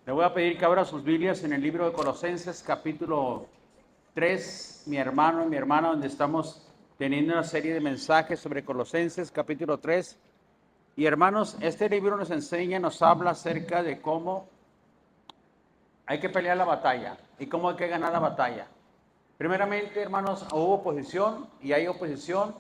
Le voy a pedir que abra sus Biblias en el libro de Colosenses, capítulo 3, mi hermano y mi hermana, donde estamos teniendo una serie de mensajes sobre Colosenses, capítulo 3. Y hermanos, este libro nos enseña, nos habla acerca de cómo hay que pelear la batalla y cómo hay que ganar la batalla. Primeramente, hermanos, hubo oposición y hay oposición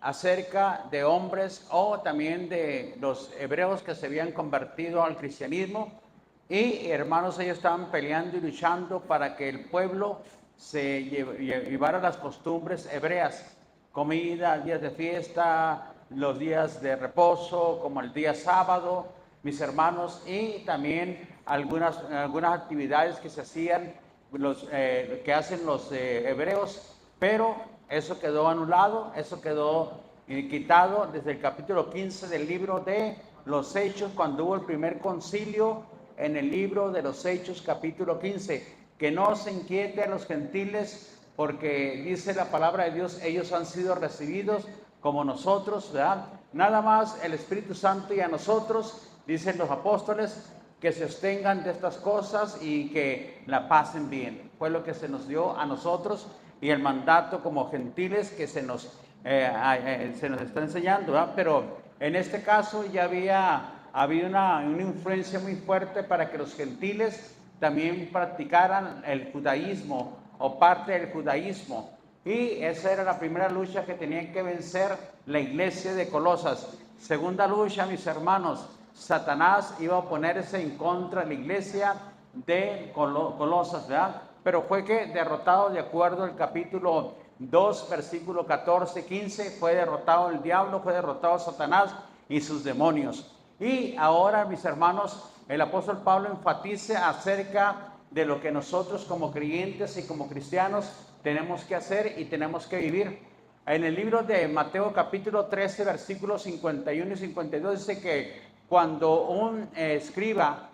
acerca de hombres o también de los hebreos que se habían convertido al cristianismo. Y hermanos, ellos estaban peleando y luchando para que el pueblo se llevara las costumbres hebreas, comida, días de fiesta, los días de reposo, como el día sábado, mis hermanos, y también algunas actividades que se hacían, que hacen los hebreos, pero eso quedó anulado, eso quedó quitado desde el capítulo 15 del libro de los Hechos, cuando hubo el primer concilio en el libro de los Hechos, capítulo 15. Que no se inquiete a los gentiles, porque dice la palabra de Dios, ellos han sido recibidos como nosotros, ¿verdad? Nada más el Espíritu Santo y a nosotros, dicen los apóstoles, que se abstengan de estas cosas y que la pasen bien. Fue lo que se nos dio a nosotros y el mandato como gentiles que se nos está enseñando, ¿verdad? Pero en este caso ya había una influencia muy fuerte para que los gentiles también practicaran el judaísmo o parte del judaísmo. Y esa era la primera lucha que tenía que vencer la iglesia de Colosas. Segunda lucha, mis hermanos, Satanás iba a oponerse en contra de la iglesia de Colosas, ¿verdad? Pero fue que derrotado, de acuerdo al capítulo 2, versículo 14, 15, fue derrotado el diablo, fue derrotado Satanás y sus demonios. Y ahora, mis hermanos, el apóstol Pablo enfatiza acerca de lo que nosotros como creyentes y como cristianos tenemos que hacer y tenemos que vivir. En el libro de Mateo capítulo 13, versículos 51 y 52 dice que cuando un escriba,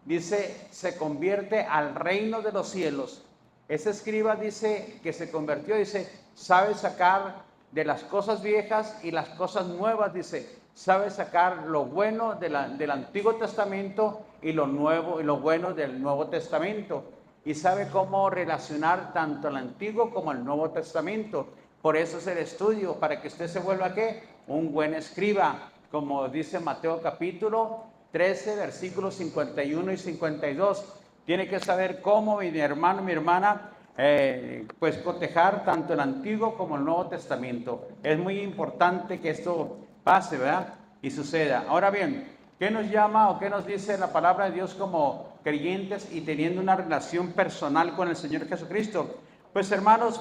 dice, se convierte al reino de los cielos, ese escriba dice que se convirtió, dice, sabe sacar de las cosas viejas y las cosas nuevas, dice, sabe sacar lo bueno del Antiguo Testamento y lo nuevo y lo bueno del Nuevo Testamento, y sabe cómo relacionar tanto el Antiguo como el Nuevo Testamento. Por eso es el estudio, para que usted se vuelva ¿qué? Un buen escriba, como dice Mateo capítulo 13, versículos 51 y 52. Tiene que saber cómo, mi hermano, mi hermana, pues cotejar tanto el Antiguo como el Nuevo Testamento. Es muy importante que esto pase, ¿verdad? Y suceda. Ahora bien, ¿qué nos llama o qué nos dice la palabra de Dios como creyentes y teniendo una relación personal con el Señor Jesucristo? Pues hermanos,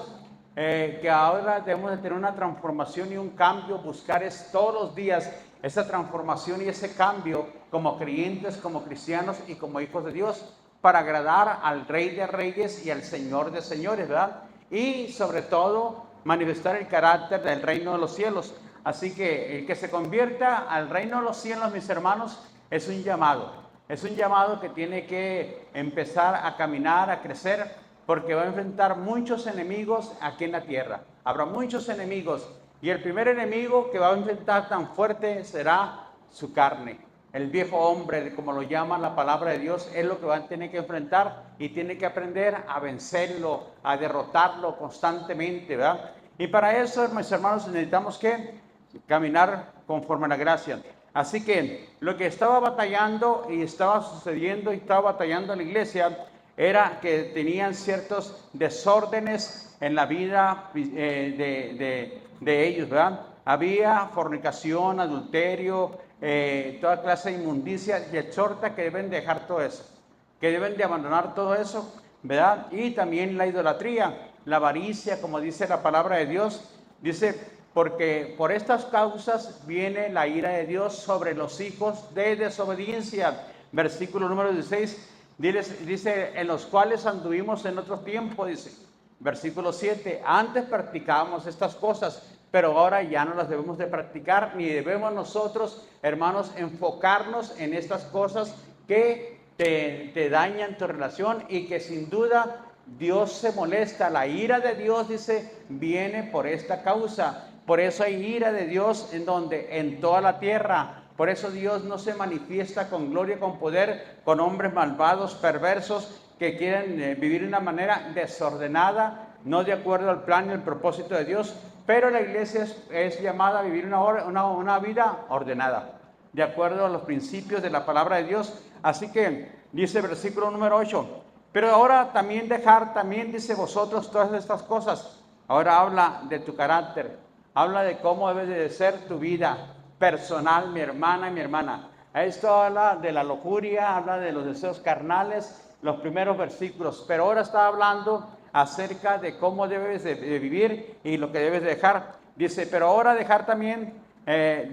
que ahora debemos de tener una transformación y un cambio, buscar todos los días esa transformación y ese cambio como creyentes, como cristianos y como hijos de Dios, para agradar al Rey de Reyes y al Señor de Señores, ¿verdad? Y sobre todo manifestar el carácter del reino de los cielos. Así que el que se convierta al reino de los cielos, mis hermanos, es un llamado que tiene que empezar a caminar, a crecer, porque va a enfrentar muchos enemigos aquí en la tierra. Habrá muchos enemigos y el primer enemigo que va a enfrentar tan fuerte será su carne. El viejo hombre, como lo llama la palabra de Dios, es lo que va a tener que enfrentar y tiene que aprender a vencerlo, a derrotarlo constantemente, ¿verdad? Y para eso, mis hermanos, necesitamos que caminar conforme a la gracia. Así que lo que estaba batallando y estaba sucediendo y estaba batallando la iglesia era que tenían ciertos desórdenes en la vida de ellos, ¿verdad? Había fornicación, adulterio, toda clase de inmundicia, y exhorta que deben dejar todo eso, que deben de abandonar todo eso, ¿verdad? Y también la idolatría, la avaricia, como dice la palabra de Dios, dice, porque por estas causas viene la ira de Dios sobre los hijos de desobediencia. Versículo número 16, dice, en los cuales anduvimos en otro tiempo, dice. Versículo 7, antes practicábamos estas cosas, pero ahora ya no las debemos de practicar, ni debemos nosotros, hermanos, enfocarnos en estas cosas que te dañan tu relación y que sin duda Dios se molesta. La ira de Dios, dice, viene por esta causa. Por eso hay ira de Dios en donde, en toda la tierra, Por eso Dios no se manifiesta con gloria, con poder, con hombres malvados, perversos, que quieren vivir de una manera desordenada, no de acuerdo al plan y el propósito de Dios. Pero la iglesia es llamada a vivir una vida ordenada, de acuerdo a los principios de la palabra de Dios. Así que dice el versículo número 8, pero ahora también dice vosotros todas estas cosas. Ahora habla de tu carácter, habla de cómo debe de ser tu vida personal, mi hermana y mi hermana. Esto habla de la lujuria, habla de los deseos carnales, los primeros versículos, pero ahora está hablando acerca de cómo debes de vivir y lo que debes de dejar. Dice, pero ahora dejar también,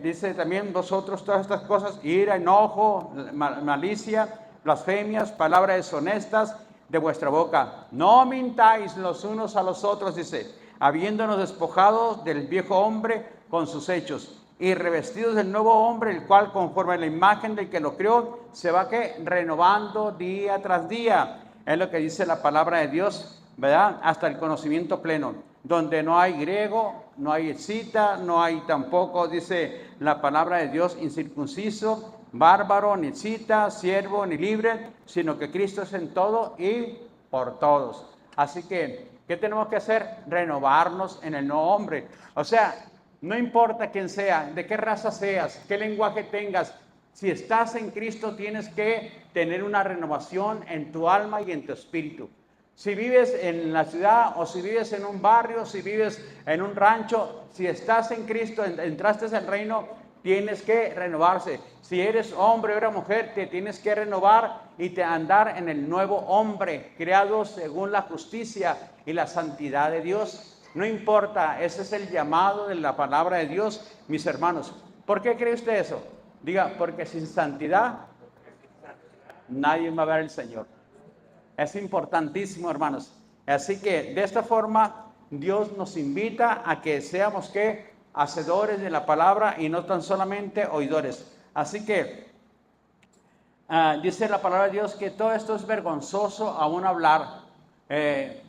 dice también vosotros todas estas cosas: ira, enojo, malicia, blasfemias, palabras deshonestas de vuestra boca. No mintáis los unos a los otros, dice, habiéndonos despojado del viejo hombre con sus hechos y revestidos del nuevo hombre, el cual conforme a la imagen del que lo creó, se va renovando día tras día. Es lo que dice la palabra de Dios, ¿verdad? Hasta el conocimiento pleno, donde no hay griego, no hay escita, no hay tampoco, dice la palabra de Dios, incircunciso, bárbaro, ni cita, siervo, ni libre, sino que Cristo es en todo y por todos. Así que, ¿qué tenemos que hacer? Renovarnos en el nuevo hombre. O sea, no importa quién sea, de qué raza seas, qué lenguaje tengas, si estás en Cristo tienes que tener una renovación en tu alma y en tu espíritu. Si vives en la ciudad o si vives en un barrio, si vives en un rancho, si estás en Cristo, entraste al reino, tienes que renovarse. Si eres hombre o eres mujer, te tienes que renovar y te andar en el nuevo hombre, creado según la justicia y la santidad de Dios. No importa, ese es el llamado de la palabra de Dios, mis hermanos. ¿Por qué cree usted eso? Diga, porque sin santidad nadie va a ver al Señor. Es importantísimo, hermanos. Así que de esta forma Dios nos invita a que seamos hacedores de la palabra y no tan solamente oidores. Así que dice la palabra de Dios que todo esto es vergonzoso aún hablar.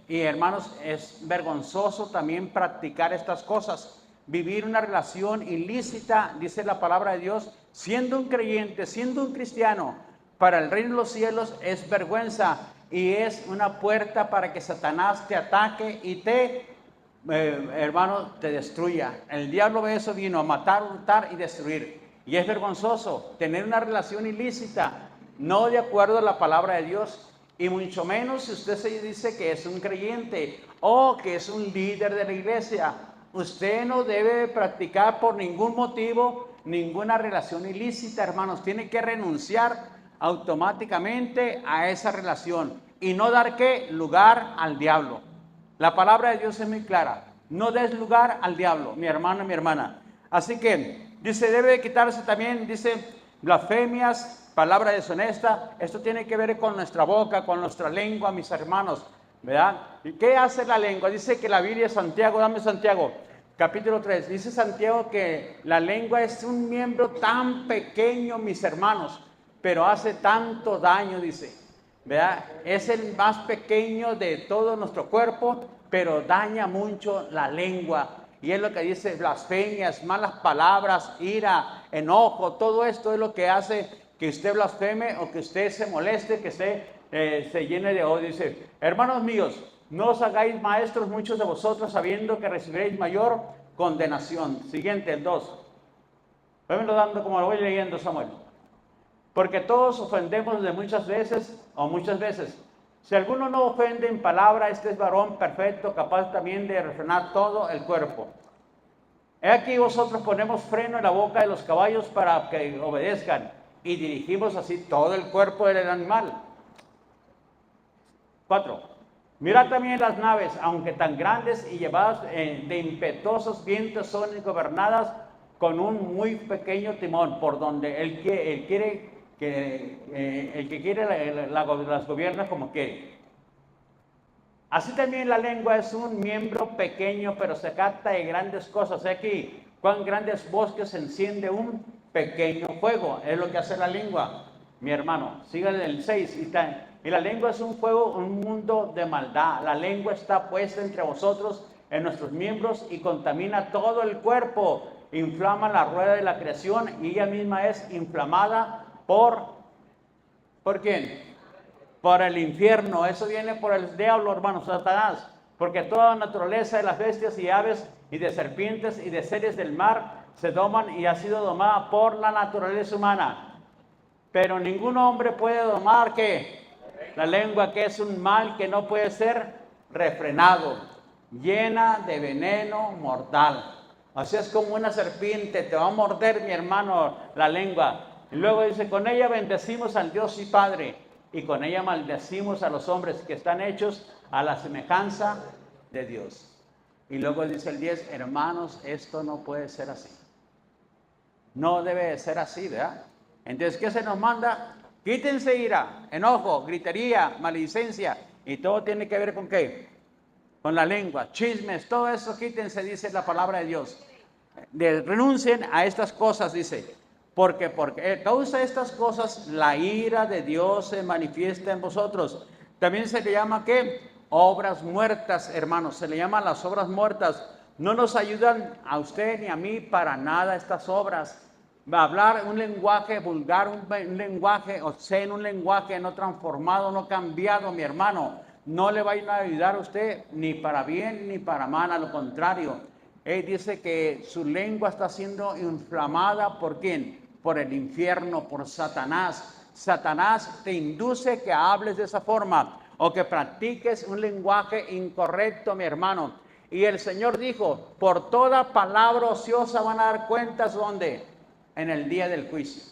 Y hermanos, es vergonzoso también practicar estas cosas. Vivir una relación ilícita, dice la palabra de Dios, siendo un creyente, siendo un cristiano, para el reino de los cielos es vergüenza y es una puerta para que Satanás te ataque y hermano, te destruya. El diablo de eso vino a matar, hurtar y destruir. Y es vergonzoso tener una relación ilícita, no de acuerdo a la palabra de Dios. Y mucho menos si usted se dice que es un creyente o que es un líder de la iglesia. Usted no debe practicar por ningún motivo ninguna relación ilícita, hermanos. Tiene que renunciar automáticamente a esa relación y no dar lugar al diablo. La palabra de Dios es muy clara. No des lugar al diablo, mi hermano y mi hermana. Así que dice, debe de quitarse también, dice, blasfemias, palabra deshonesta. Esto tiene que ver con nuestra boca, con nuestra lengua, mis hermanos, ¿verdad? ¿Y qué hace la lengua? Dice que la Biblia, Santiago, dame Santiago, capítulo 3, dice Santiago que la lengua es un miembro tan pequeño, mis hermanos, pero hace tanto daño, dice, ¿verdad? Es el más pequeño de todo nuestro cuerpo, pero daña mucho la lengua. Y es lo que dice, blasfemias, malas palabras, ira, enojo, todo esto es lo que hace que usted blasfeme o que usted se moleste, que se llene de odio. Dice, hermanos míos, no os hagáis maestros muchos de vosotros, sabiendo que recibiréis mayor condenación. Siguiente, el 2. Váyanlo dando como lo voy leyendo, Samuel. Porque todos ofendemos de muchas veces o muchas veces. Si alguno no ofende en palabra, este es varón perfecto, capaz también de refrenar todo el cuerpo. He aquí vosotros ponemos freno en la boca de los caballos para que obedezcan, y dirigimos así todo el cuerpo del animal. 4. Mirad también las naves, aunque tan grandes y llevadas de impetuosos vientos, son gobernadas con un muy pequeño timón, por donde el que quiere las gobierna como quiere. Así también la lengua es un miembro pequeño, pero se capta de grandes cosas. Aquí, cuán grandes bosques enciende un pequeño fuego. Es lo que hace la lengua, mi hermano. Síganle el 6. Y la lengua es un fuego, un mundo de maldad. La lengua está puesta entre vosotros en nuestros miembros y contamina todo el cuerpo, inflama la rueda de la creación y ella misma es inflamada ¿por quién? Por el infierno. Eso viene por el diablo, hermanos, Satanás. Porque toda naturaleza de las bestias y aves y de serpientes y de seres del mar se doman y ha sido domada por la naturaleza humana. Pero ningún hombre puede domar ¿qué? La lengua, que es un mal que no puede ser refrenado, llena de veneno mortal. Así es como una serpiente, te va a morder, mi hermano, la lengua. Y luego dice, con ella bendecimos al Dios y Padre, y con ella maldecimos a los hombres que están hechos a la semejanza de Dios. Y luego dice el 10, hermanos, esto no puede ser así. No debe de ser así, ¿verdad? Entonces, ¿qué se nos manda? Quítense ira, enojo, gritería, maledicencia, y todo tiene que ver con ¿qué? Con la lengua, chismes, todo eso quítense, dice la palabra de Dios. Renuncien a estas cosas, dice, porque a causa de estas cosas la ira de Dios se manifiesta en vosotros. También se le llama ¿qué? Obras muertas, hermanos, se le llaman las obras muertas. No nos ayudan a usted ni a mí para nada estas obras. Va a hablar un lenguaje vulgar, un lenguaje obsceno, un lenguaje no transformado, no cambiado, mi hermano. No le va a ayudar a usted ni para bien ni para mal, a lo contrario. Él dice que su lengua está siendo inflamada, ¿por quién? Por el infierno, por Satanás. Satanás te induce que hables de esa forma o que practiques un lenguaje incorrecto, mi hermano. Y el Señor dijo, por toda palabra ociosa van a dar cuentas, ¿dónde? En el día del juicio.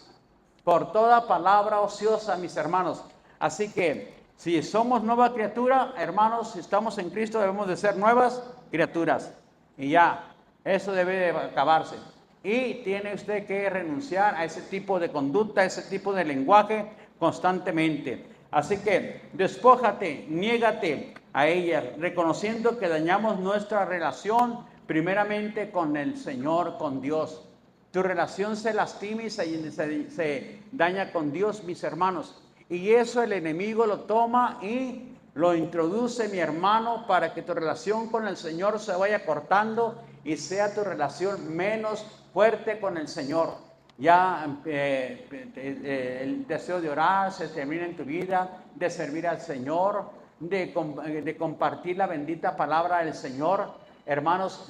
Por toda palabra ociosa, mis hermanos. Así que si somos nueva criatura, hermanos, si estamos en Cristo, debemos de ser nuevas criaturas. Y ya, eso debe de acabarse. Y tiene usted que renunciar a ese tipo de conducta, a ese tipo de lenguaje constantemente. Así que despójate, niégate a ella, reconociendo que dañamos nuestra relación primeramente con el Señor, con Dios. Tu relación se lastima y se daña con Dios, mis hermanos. Y eso el enemigo lo toma y lo introduce, mi hermano, para que tu relación con el Señor se vaya cortando y sea tu relación menos fuerte con el Señor. Ya el deseo de orar se termina en tu vida, de servir al Señor, de compartir la bendita palabra del Señor. Hermanos,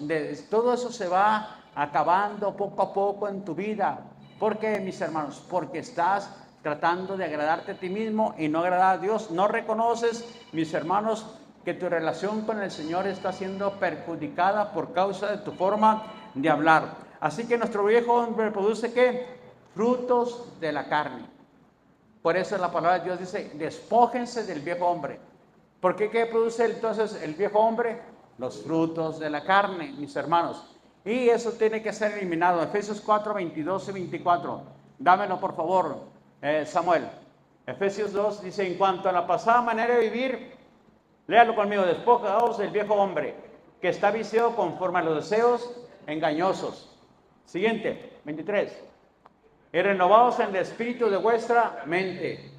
todo eso se va acabando poco a poco en tu vida. ¿Por qué, mis hermanos? Porque estás tratando de agradarte a ti mismo y no agradar a Dios. No reconoces, mis hermanos, que tu relación con el Señor está siendo perjudicada por causa de tu forma de hablar. Así que nuestro viejo hombre produce ¿qué? Frutos de la carne. Por eso la palabra de Dios dice, despójense del viejo hombre. ¿Por qué? ¿Qué produce entonces el viejo hombre? Los frutos de la carne, mis hermanos. Y eso tiene que ser eliminado. Efesios 4, 22 y 24. Dámelo, por favor, Samuel. Efesios 2 dice, en cuanto a la pasada manera de vivir, léalo conmigo, despojaos del viejo hombre, que está viciado conforme a los deseos engañosos. Siguiente, 23. Y renovados en el espíritu de vuestra mente,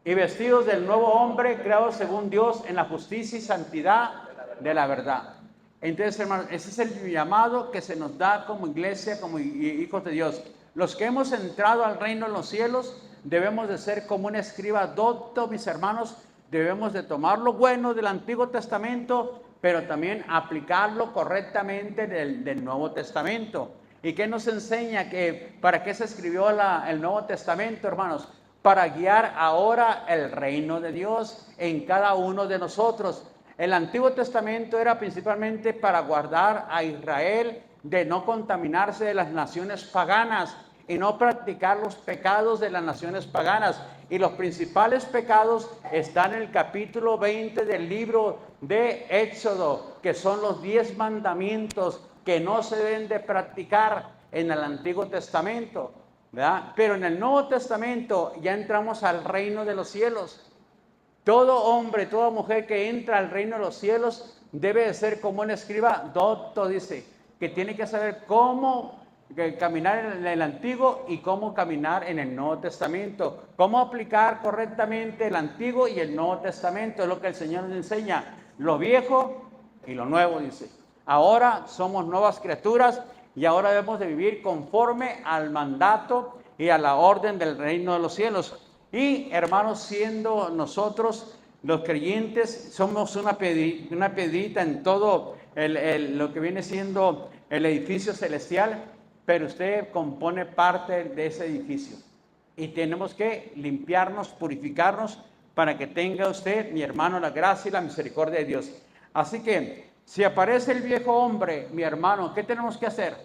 y vestidos del nuevo hombre, creados según Dios en la justicia y santidad de la verdad. Entonces, hermanos, ese es el llamado que se nos da como iglesia, como hijos de Dios. Los que hemos entrado al reino de los cielos, debemos de ser como un escriba docto, mis hermanos. Debemos de tomar lo bueno del Antiguo Testamento, pero también aplicarlo correctamente del Nuevo Testamento. ¿Y qué nos enseña? ¿Para qué se escribió el Nuevo Testamento, hermanos? Para guiar ahora el reino de Dios en cada uno de nosotros. El Antiguo Testamento era principalmente para guardar a Israel de no contaminarse de las naciones paganas y no practicar los pecados de las naciones paganas. Y los principales pecados están en el capítulo 20 del libro de Éxodo, que son los 10 mandamientos que no se deben de practicar en el Antiguo Testamento, ¿verdad? Pero en el Nuevo Testamento ya entramos al reino de los cielos. Todo hombre, toda mujer que entra al reino de los cielos debe de ser como un escriba docto, dice, que tiene que saber cómo caminar en el Antiguo y cómo caminar en el Nuevo Testamento, cómo aplicar correctamente el Antiguo y el Nuevo Testamento, es lo que el Señor nos enseña. Lo viejo y lo nuevo, dice. Ahora somos nuevas criaturas y ahora debemos de vivir conforme al mandato y a la orden del reino de los cielos. Y hermanos, siendo nosotros los creyentes, somos una piedrita en todo lo que viene siendo el edificio celestial, pero usted compone parte de ese edificio. Y tenemos que limpiarnos, purificarnos, para que tenga usted, mi hermano, la gracia y la misericordia de Dios. Así que, si aparece el viejo hombre, mi hermano, ¿qué tenemos que hacer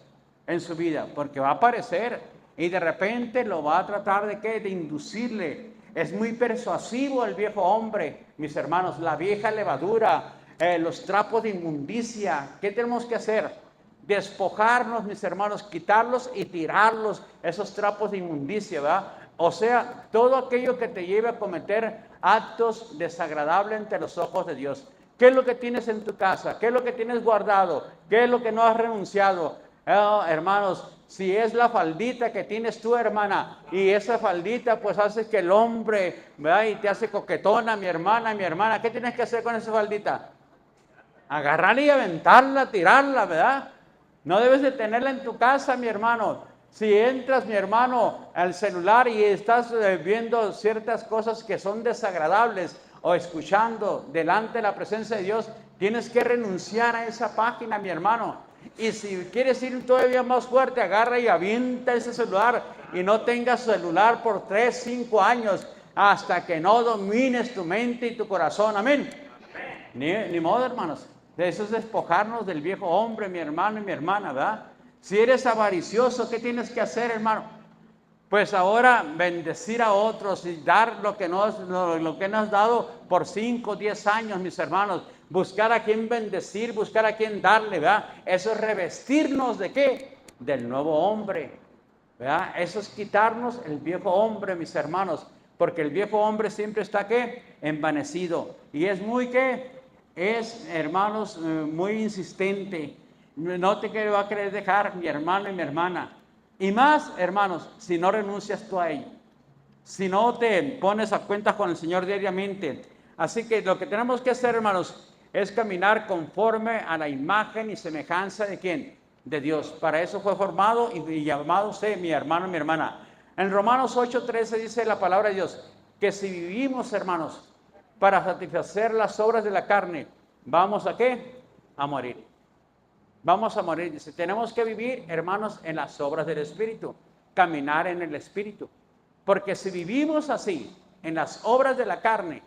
en su vida? Porque va a aparecer y de repente lo va a tratar de ¿qué? De inducirle. Es muy persuasivo el viejo hombre, mis hermanos, la vieja levadura, los trapos de inmundicia. ¿Qué tenemos que hacer? Despojarnos, mis hermanos, quitarlos y tirarlos, esos trapos de inmundicia, ¿verdad? O sea, todo aquello que te lleve a cometer actos desagradables ante los ojos de Dios. ¿Qué es lo que tienes en tu casa? ¿Qué es lo que tienes guardado? ¿Qué es lo que no has renunciado? Hermanos, si es la faldita que tienes tú, hermana, y esa faldita pues hace que el hombre, ¿verdad? Y te hace coquetona, mi hermana, ¿qué tienes que hacer con esa faldita? Agarrarla y aventarla, tirarla, ¿verdad? No debes de tenerla en tu casa, mi hermano. Si entras, mi hermano, al celular y estás viendo ciertas cosas que son desagradables o escuchando delante de la presencia de Dios, tienes que renunciar a esa página, mi hermano. Y si quieres ir todavía más fuerte, agarra y avienta ese celular y no tengas celular por 3, 5 años hasta que no domines tu mente y tu corazón. Amén. Ni modo, hermanos. Eso es despojarnos del viejo hombre, mi hermano y mi hermana, ¿verdad? Si eres avaricioso, ¿qué tienes que hacer, hermano? Pues ahora bendecir a otros y dar lo que nos has dado por 5, 10 años, mis hermanos. Buscar a quien bendecir, buscar a quien darle, ¿verdad? Eso es revestirnos ¿de qué? Del nuevo hombre, ¿verdad? Eso es quitarnos el viejo hombre, mis hermanos. Porque el viejo hombre siempre está, ¿qué? Envanecido. Y es muy, ¿qué? Es, hermanos, muy insistente. No te va a querer dejar, mi hermano y mi hermana. Y más, hermanos, si no renuncias tú a ello. Si no te pones a cuentas con el Señor diariamente. Así que lo que tenemos que hacer, hermanos, es caminar conforme a la imagen y semejanza de ¿quién? De Dios. Para eso fue formado y llamado usted, mi hermano y mi hermana. En Romanos 8:13 dice la palabra de Dios, que si vivimos, hermanos, para satisfacer las obras de la carne, ¿vamos a qué? A morir. Vamos a morir. Dice, tenemos que vivir, hermanos, en las obras del Espíritu, caminar en el Espíritu. Porque si vivimos así, en las obras de la carne,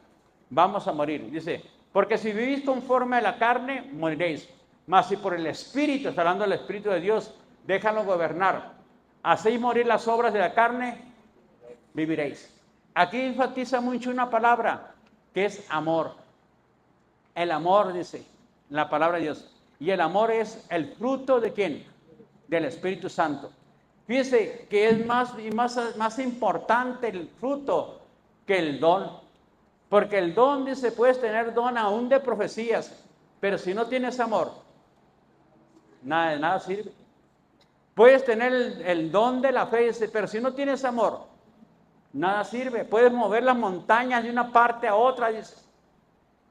vamos a morir. Dice, porque si vivís conforme a la carne, moriréis. Mas si por el Espíritu, está hablando del Espíritu de Dios, déjalo gobernar. Hacéis morir las obras de la carne, viviréis. Aquí enfatiza mucho una palabra, que es amor. El amor, dice la palabra de Dios. Y el amor es el fruto ¿de quién? Del Espíritu Santo. Fíjese que es más importante el fruto que el don. Porque el don, dice, puedes tener don aún de profecías, pero si no tienes amor, nada sirve. Puedes tener el don de la fe, dice, pero si no tienes amor, nada sirve. Puedes mover las montañas de una parte a otra, dice,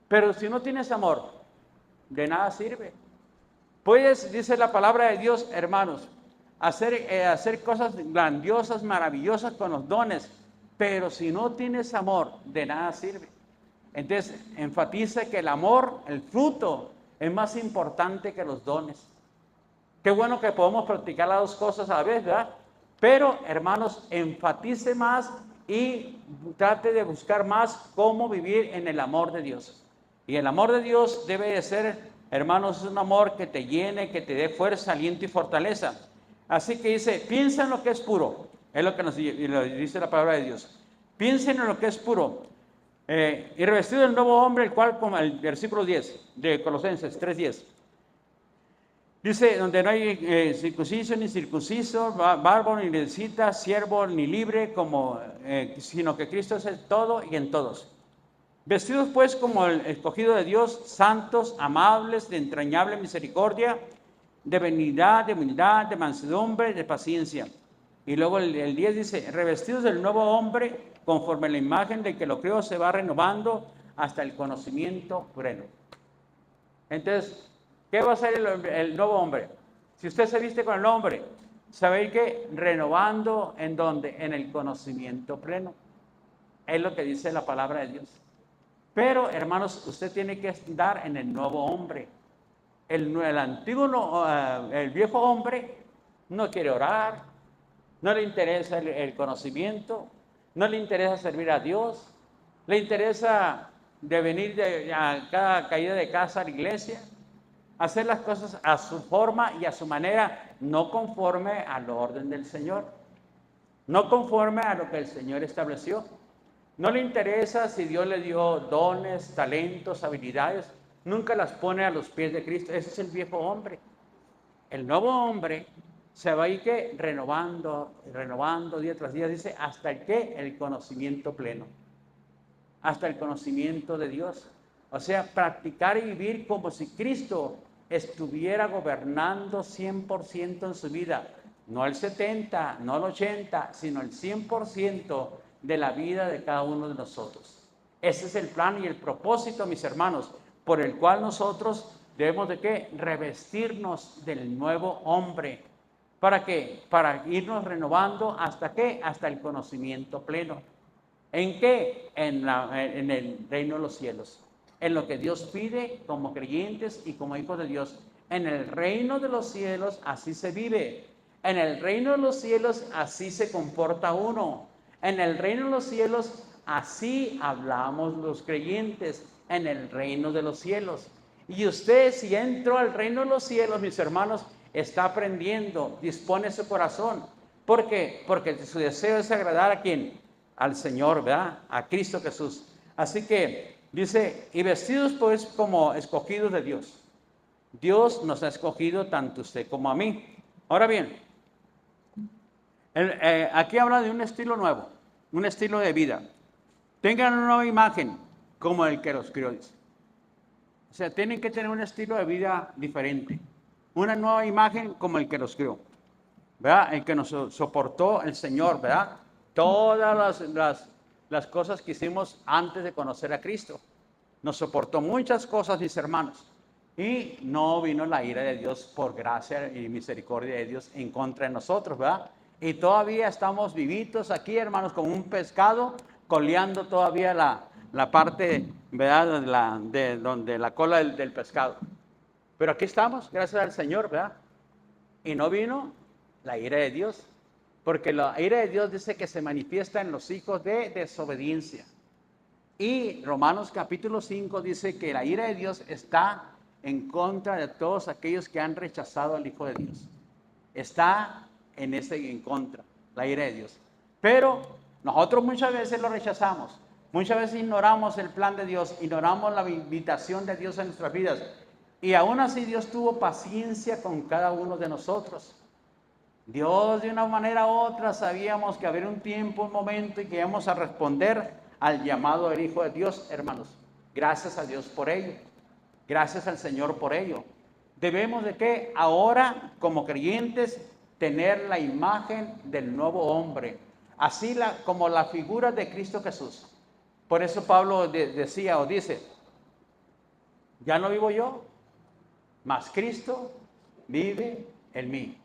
pero si no tienes amor, de nada sirve. Puedes, dice la palabra de Dios, hermanos, hacer cosas grandiosas, maravillosas con los dones, pero si no tienes amor, de nada sirve. Entonces, enfatiza que el amor, el fruto, es más importante que los dones. Qué bueno que podemos practicar las dos cosas a la vez, ¿verdad? Pero, hermanos, enfatice más y trate de buscar más cómo vivir en el amor de Dios. Y el amor de Dios debe de ser, hermanos, es un amor que te llene, que te dé fuerza, aliento y fortaleza. Así que dice, piensa en lo que es puro. Es lo que nos dice la palabra de Dios. Piensen en lo que es puro. Y revestido del nuevo hombre, el cual, como el versículo 10 de Colosenses 3:10. Dice, donde no hay circunciso ni circunciso, bárbaro ni necesita, siervo ni libre, sino que Cristo es el todo y en todos. Vestidos pues como el escogido de Dios, santos, amables, de entrañable misericordia, de benignidad, de humildad, de mansedumbre, de paciencia. Y luego el 10 dice, revestidos del nuevo hombre, conforme a la imagen del que lo creó, se va renovando hasta el conocimiento pleno. Entonces, ¿Qué va a ser el nuevo hombre? Si usted se viste con el hombre, ¿sabe qué? Renovando en dónde? En el conocimiento pleno. Es lo que dice la palabra de Dios. Pero, hermanos, usted tiene que andar en el nuevo hombre. El antiguo, el viejo hombre no quiere orar, no le interesa el conocimiento, no le interesa servir a Dios, le interesa de venir a cada caída de casa a la iglesia, hacer las cosas a su forma y a su manera, no conforme al orden del Señor, no conforme a lo que el Señor estableció. No le interesa si Dios le dio dones, talentos, habilidades, nunca las pone a los pies de Cristo. Ese es el viejo hombre. El nuevo hombre se va a ir que renovando día tras día, dice, hasta el conocimiento pleno, hasta el conocimiento de Dios. O sea, practicar y vivir como si Cristo estuviera gobernando 100% en su vida. No el 70, no el 80, sino el 100% de la vida de cada uno de nosotros. Ese es el plan y el propósito, mis hermanos, por el cual nosotros debemos de ¿qué? Revestirnos del nuevo hombre. ¿Para qué? Para irnos renovando hasta ¿qué? Hasta el conocimiento pleno. ¿En qué? En el reino de los cielos. En lo que Dios pide como creyentes y como hijos de Dios. En el reino de los cielos así se vive. En el reino de los cielos así se comporta uno. En el reino de los cielos así hablamos los creyentes. En el reino de los cielos. Y usted, si entró al reino de los cielos, mis hermanos, está aprendiendo, dispone su corazón. ¿Por qué? Porque su deseo es agradar a ¿quién? Al Señor, ¿verdad? A Cristo Jesús. Así que dice, y vestidos pues como escogidos de Dios. Dios nos ha escogido tanto a usted como a mí. Ahora bien, aquí habla de un estilo nuevo, un estilo de vida. Tengan una nueva imagen como el que los crió, dice. O sea, tienen que tener un estilo de vida diferente. Una nueva imagen como el que los crió. ¿Verdad? El que nos soportó el Señor, ¿verdad? Todas las cosas que hicimos antes de conocer a Cristo. Nos soportó muchas cosas, mis hermanos. Y no vino la ira de Dios por gracia y misericordia de Dios en contra de nosotros, ¿verdad? Y todavía estamos vivitos aquí, hermanos, como un pescado, coleando todavía la parte, ¿verdad? De donde la cola del pescado. Pero aquí estamos, gracias al Señor, ¿verdad? Y no vino la ira de Dios, porque la ira de Dios dice que se manifiesta en los hijos de desobediencia. Y Romanos capítulo 5 dice que la ira de Dios está en contra de todos aquellos que han rechazado al Hijo de Dios. Está en contra, la ira de Dios. Pero nosotros muchas veces lo rechazamos, muchas veces ignoramos el plan de Dios, ignoramos la invitación de Dios en nuestras vidas. Y aún así Dios tuvo paciencia con cada uno de nosotros. Dios de una manera u otra sabíamos que había un tiempo, un momento y que íbamos a responder al llamado del Hijo de Dios, hermanos. Gracias a Dios por ello. Gracias al Señor por ello. Debemos de que ahora como creyentes tener la imagen del nuevo hombre, así como la figura de Cristo Jesús. Por eso Pablo decía o dice, ya no vivo yo, mas Cristo vive en mí.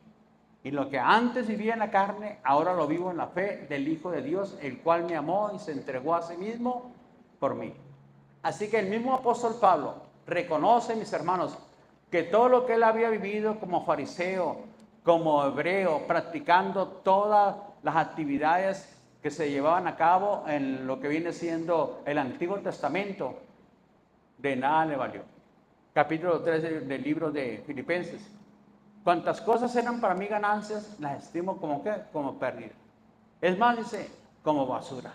Y lo que antes vivía en la carne, ahora lo vivo en la fe del Hijo de Dios, el cual me amó y se entregó a sí mismo por mí. Así que el mismo apóstol Pablo reconoce, mis hermanos, que todo lo que él había vivido como fariseo, como hebreo, practicando todas las actividades que se llevaban a cabo en lo que viene siendo el Antiguo Testamento, de nada le valió. Capítulo 3 del libro de Filipenses. Cuantas cosas eran para mí ganancias, las estimo como ¿qué? Como pérdida. Es más, dice, como basura.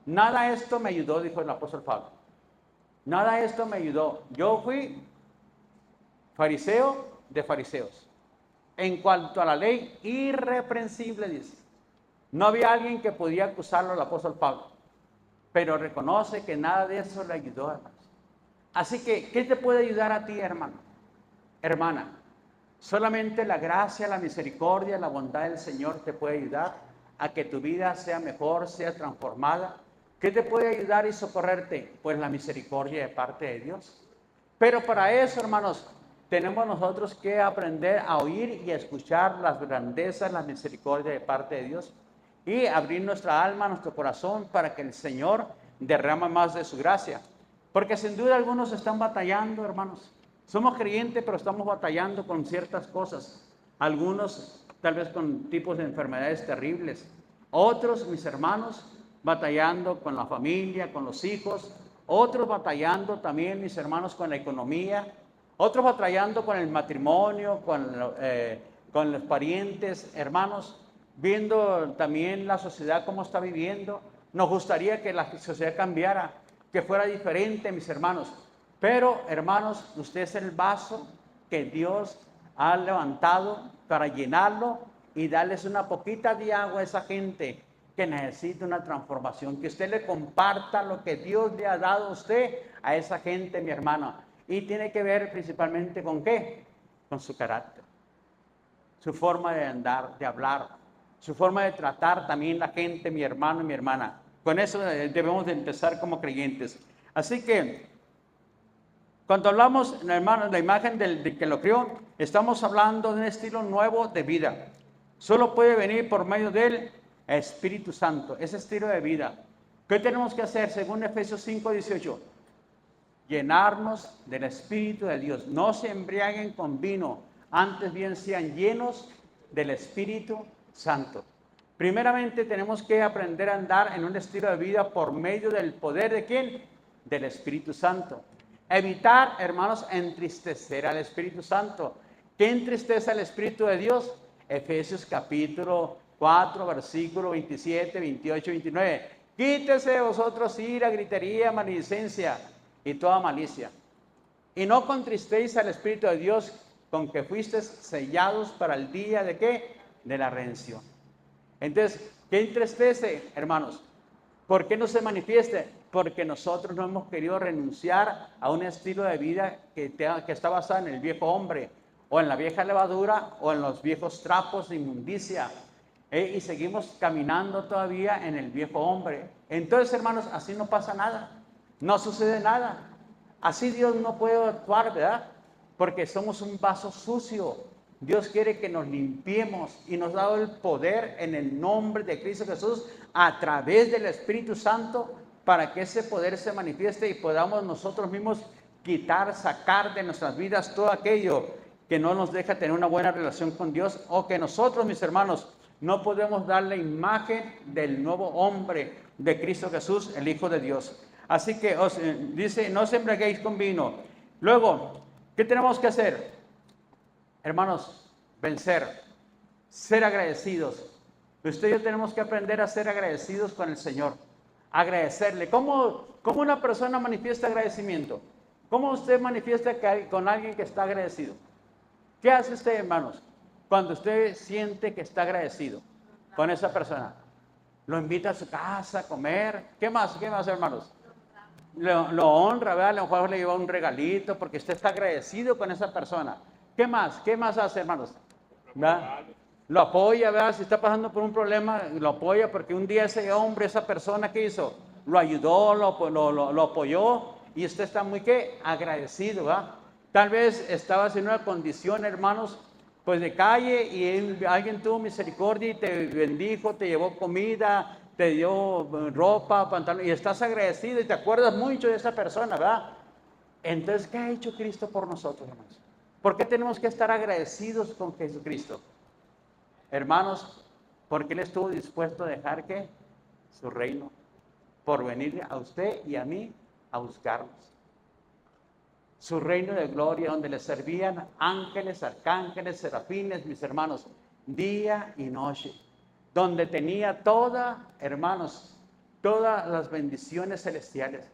Nada esto me ayudó, dijo el apóstol Pablo. Nada esto me ayudó. Yo fui fariseo de fariseos. En cuanto a la ley, irreprensible, dice. No había alguien que podía acusarlo al apóstol Pablo. Pero reconoce que nada de eso le ayudó, hermanos. Así que, ¿qué te puede ayudar a ti, hermano? Hermana. Solamente la gracia, la misericordia, la bondad del Señor te puede ayudar a que tu vida sea mejor, sea transformada. ¿Qué te puede ayudar y socorrerte? Pues la misericordia de parte de Dios. Pero para eso, hermanos, tenemos nosotros que aprender a oír y a escuchar las grandezas, la misericordia de parte de Dios y abrir nuestra alma, nuestro corazón para que el Señor derrama más de su gracia. Porque sin duda algunos están batallando, hermanos. Somos creyentes, pero estamos batallando con ciertas cosas. Algunos tal vez con tipos de enfermedades terribles. Otros, mis hermanos, batallando con la familia, con los hijos. Otros batallando también, mis hermanos, con la economía. Otros batallando con el matrimonio, con los parientes, hermanos. Viendo también la sociedad cómo está viviendo. Nos gustaría que la sociedad cambiara, que fuera diferente, mis hermanos. Pero, hermanos, usted es el vaso que Dios ha levantado para llenarlo y darles una poquita de agua a esa gente que necesita una transformación. Que usted le comparta lo que Dios le ha dado a usted, a esa gente, mi hermano. Y tiene que ver principalmente con ¿qué? Con su carácter, su forma de andar, de hablar, su forma de tratar también la gente, mi hermano y mi hermana. Con eso debemos de empezar como creyentes. Así que, cuando hablamos, hermanos, la imagen del que lo crió, estamos hablando de un estilo nuevo de vida. Solo puede venir por medio del Espíritu Santo, ese estilo de vida. ¿Qué tenemos que hacer según Efesios 5:18? Llenarnos del Espíritu de Dios. No se embriaguen con vino, antes bien sean llenos del Espíritu Santo. Primeramente tenemos que aprender a andar en un estilo de vida por medio del poder ¿de quién? Del Espíritu Santo. Evitar, hermanos, entristecer al Espíritu Santo. ¿Qué entristece al Espíritu de Dios? Efesios capítulo 4, versículo 27, 28, 29. Quítese de vosotros ira, gritería, maledicencia y toda malicia. Y no contristéis al Espíritu de Dios, con que fuisteis sellados para el día de ¿qué? De la redención. Entonces, ¿qué entristece, hermanos? ¿Por qué no se manifieste? Porque nosotros no hemos querido renunciar a un estilo de vida que está basado en el viejo hombre, o en la vieja levadura, o en los viejos trapos de inmundicia. Y seguimos caminando todavía en el viejo hombre. Entonces, hermanos, así no pasa nada. No sucede nada. Así Dios no puede actuar, ¿verdad? Porque somos un vaso sucio. Dios quiere que nos limpiemos y nos ha dado el poder en el nombre de Cristo Jesús a través del Espíritu Santo para que ese poder se manifieste y podamos nosotros mismos quitar, sacar de nuestras vidas todo aquello que no nos deja tener una buena relación con Dios, o que nosotros, mis hermanos, no podemos dar la imagen del nuevo hombre de Cristo Jesús, el Hijo de Dios. Así que dice, no se embriaguéis con vino. Luego, ¿qué tenemos que hacer? Hermanos, vencer, ser agradecidos. Usted y yo tenemos que aprender a ser agradecidos con el Señor. Agradecerle. ¿Cómo una persona manifiesta agradecimiento? ¿Cómo usted manifiesta con alguien que está agradecido? ¿Qué hace usted, hermanos, cuando usted siente que está agradecido con esa persona? Lo invita a su casa a comer. ¿Qué más? ¿Qué más, hermanos? Lo honra, ¿verdad? A lo mejor le lleva un regalito porque usted está agradecido con esa persona. ¿Qué más? ¿Qué más hace, hermanos? ¿Verdad? Lo apoya, ¿verdad? Si está pasando por un problema, lo apoya porque un día ese hombre, esa persona, ¿qué hizo? Lo ayudó, lo apoyó y usted está muy, ¿qué? Agradecido, ¿verdad? Tal vez estabas en una condición, hermanos, pues de calle y alguien tuvo misericordia y te bendijo, te llevó comida, te dio ropa, pantalón, y estás agradecido y te acuerdas mucho de esa persona, ¿verdad? Entonces, ¿qué ha hecho Cristo por nosotros, hermanos? ¿Por qué tenemos que estar agradecidos con Jesucristo? Hermanos, porque Él estuvo dispuesto a dejar que su reino, por venir a usted y a mí a buscarnos. Su reino de gloria, donde le servían ángeles, arcángeles, serafines, mis hermanos, día y noche, donde tenía hermanos, todas las bendiciones celestiales,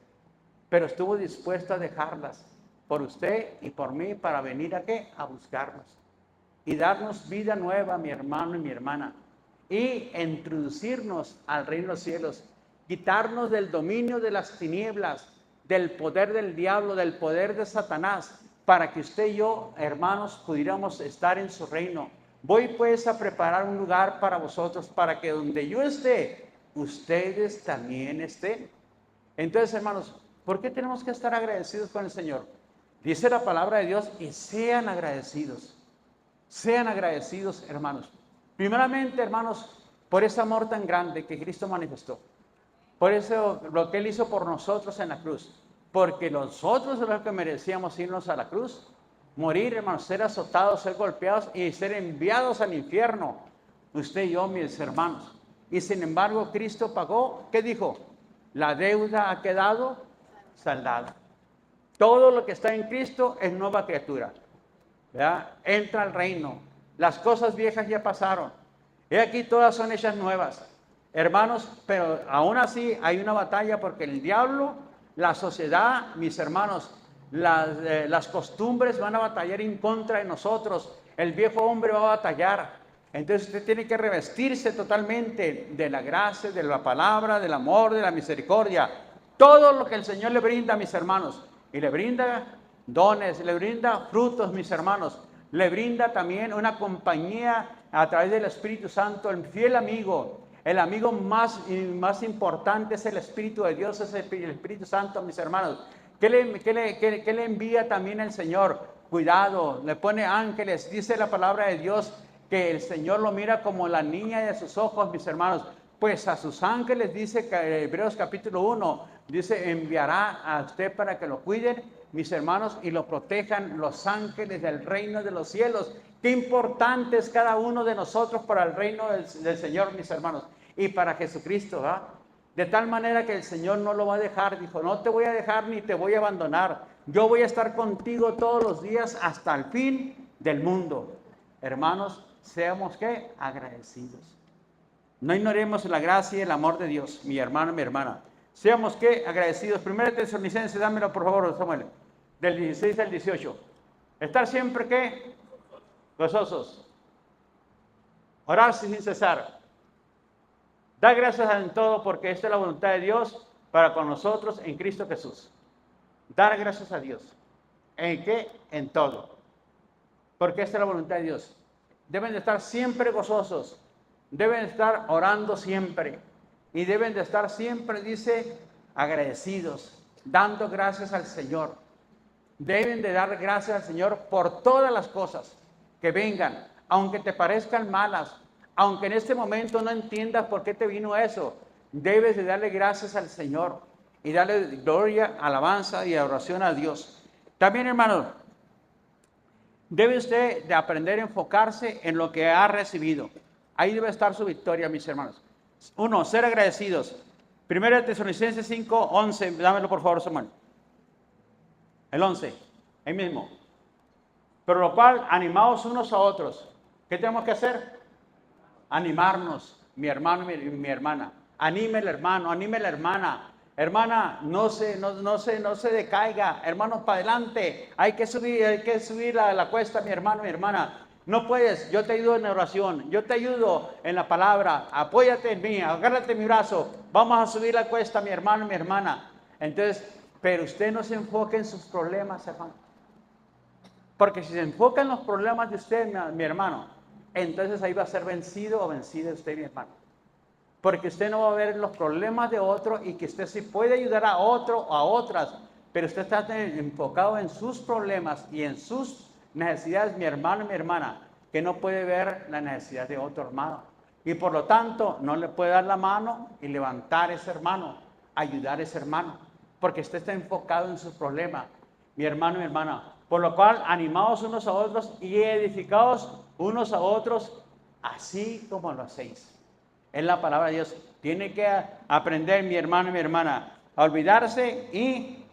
pero estuvo dispuesto a dejarlas por usted y por mí para venir a ¿qué? A buscarnos y darnos vida nueva, mi hermano y mi hermana, y introducirnos al reino de los cielos, quitarnos del dominio de las tinieblas, del poder del diablo, del poder de Satanás, para que usted y yo, hermanos, pudiéramos estar en su reino. Voy pues a preparar un lugar para vosotros, para que donde yo esté, ustedes también estén. Entonces, hermanos, ¿por qué tenemos que estar agradecidos con el Señor? Dice la palabra de Dios, y sean agradecidos. Sean agradecidos, hermanos. Primeramente, hermanos, por ese amor tan grande que Cristo manifestó. Por eso, lo que Él hizo por nosotros en la cruz. Porque nosotros somos los que merecíamos irnos a la cruz. Morir, hermanos, ser azotados, ser golpeados y ser enviados al infierno. Usted y yo, mis hermanos. Y sin embargo, Cristo pagó. ¿Qué dijo? La deuda ha quedado saldada. Todo lo que está en Cristo es nueva criatura. ¿Verdad? Entra al reino. Las cosas viejas ya pasaron. He aquí todas son hechas nuevas. Hermanos, pero aún así hay una batalla porque el diablo, la sociedad, mis hermanos, las costumbres van a batallar en contra de nosotros. El viejo hombre va a batallar. Entonces usted tiene que revestirse totalmente de la gracia, de la palabra, del amor, de la misericordia. Todo lo que el Señor le brinda, mis hermanos. Y le brinda dones, le brinda frutos, mis hermanos. Le brinda también una compañía a través del Espíritu Santo, el fiel amigo. El amigo más importante es el Espíritu de Dios, es el Espíritu Santo, mis hermanos. ¿Qué le envía también el Señor? Cuidado, le pone ángeles. Dice la palabra de Dios que el Señor lo mira como la niña de sus ojos, mis hermanos. Pues a sus ángeles, dice Hebreos capítulo 1, dice, enviará a usted para que lo cuiden, mis hermanos, y lo protejan los ángeles del reino de los cielos. Qué importante es cada uno de nosotros para el reino del Señor, mis hermanos, y para Jesucristo, ¿verdad? De tal manera que el Señor no lo va a dejar. Dijo, no te voy a dejar ni te voy a abandonar. Yo voy a estar contigo todos los días hasta el fin del mundo. Hermanos, seamos, ¿qué? Agradecidos. No ignoremos la gracia y el amor de Dios, mi hermano, mi hermana. Seamos, ¿qué? Agradecidos. 1 Tesalonicenses, dámelo por favor, Samuel. Del 16 al 18. Estar siempre, ¿qué? Gozosos. Orar sin cesar. Da gracias en todo porque esta es la voluntad de Dios para con nosotros en Cristo Jesús. Dar gracias a Dios. ¿En qué? En todo. Porque esta es la voluntad de Dios. Deben de estar siempre gozosos. Deben de estar orando siempre. Y deben de estar siempre, dice, agradecidos. Dando gracias al Señor. Deben de dar gracias al Señor por todas las cosas que vengan. Aunque te parezcan malas. Aunque en este momento no entiendas por qué te vino eso. Debes de darle gracias al Señor. Y darle gloria, alabanza y adoración a Dios. También, hermanos, debe usted de aprender a enfocarse en lo que ha recibido. Ahí debe estar su victoria, mis hermanos. 1, ser agradecidos. 1 Tesalonicenses 5, 11. Dámelo por favor, Samuel. El 11. Ahí mismo. Pero lo cual, animaos unos a otros. ¿Qué tenemos que hacer? Animarnos, mi hermano y mi hermana. Anime el hermano, anime la hermana. Hermana, no se decaiga. Hermanos, para adelante. Hay que subir la cuesta, mi hermano, mi hermana. No puedes, yo te ayudo en oración, yo te ayudo en la palabra. Apóyate en mí, agárrate mi brazo. Vamos a subir la cuesta, mi hermano, mi hermana. Entonces, pero usted no se enfoque en sus problemas, hermano. Porque si se enfoca en los problemas de usted, mi hermano, entonces ahí va a ser vencido o vencida usted, mi hermano. Porque usted no va a ver los problemas de otro y que usted sí puede ayudar a otro o a otras, pero usted está enfocado en sus problemas y en sus necesidades, mi hermano y mi hermana, que no puede ver la necesidad de otro hermano. Y por lo tanto, no le puede dar la mano y levantar a ese hermano, ayudar a ese hermano, porque usted está enfocado en sus problemas, mi hermano y mi hermana. Por lo cual, animaos unos a otros y edificaos unos a otros, así como lo hacéis. Es la palabra de Dios. Tiene que aprender, mi hermano y mi hermana, a olvidarse y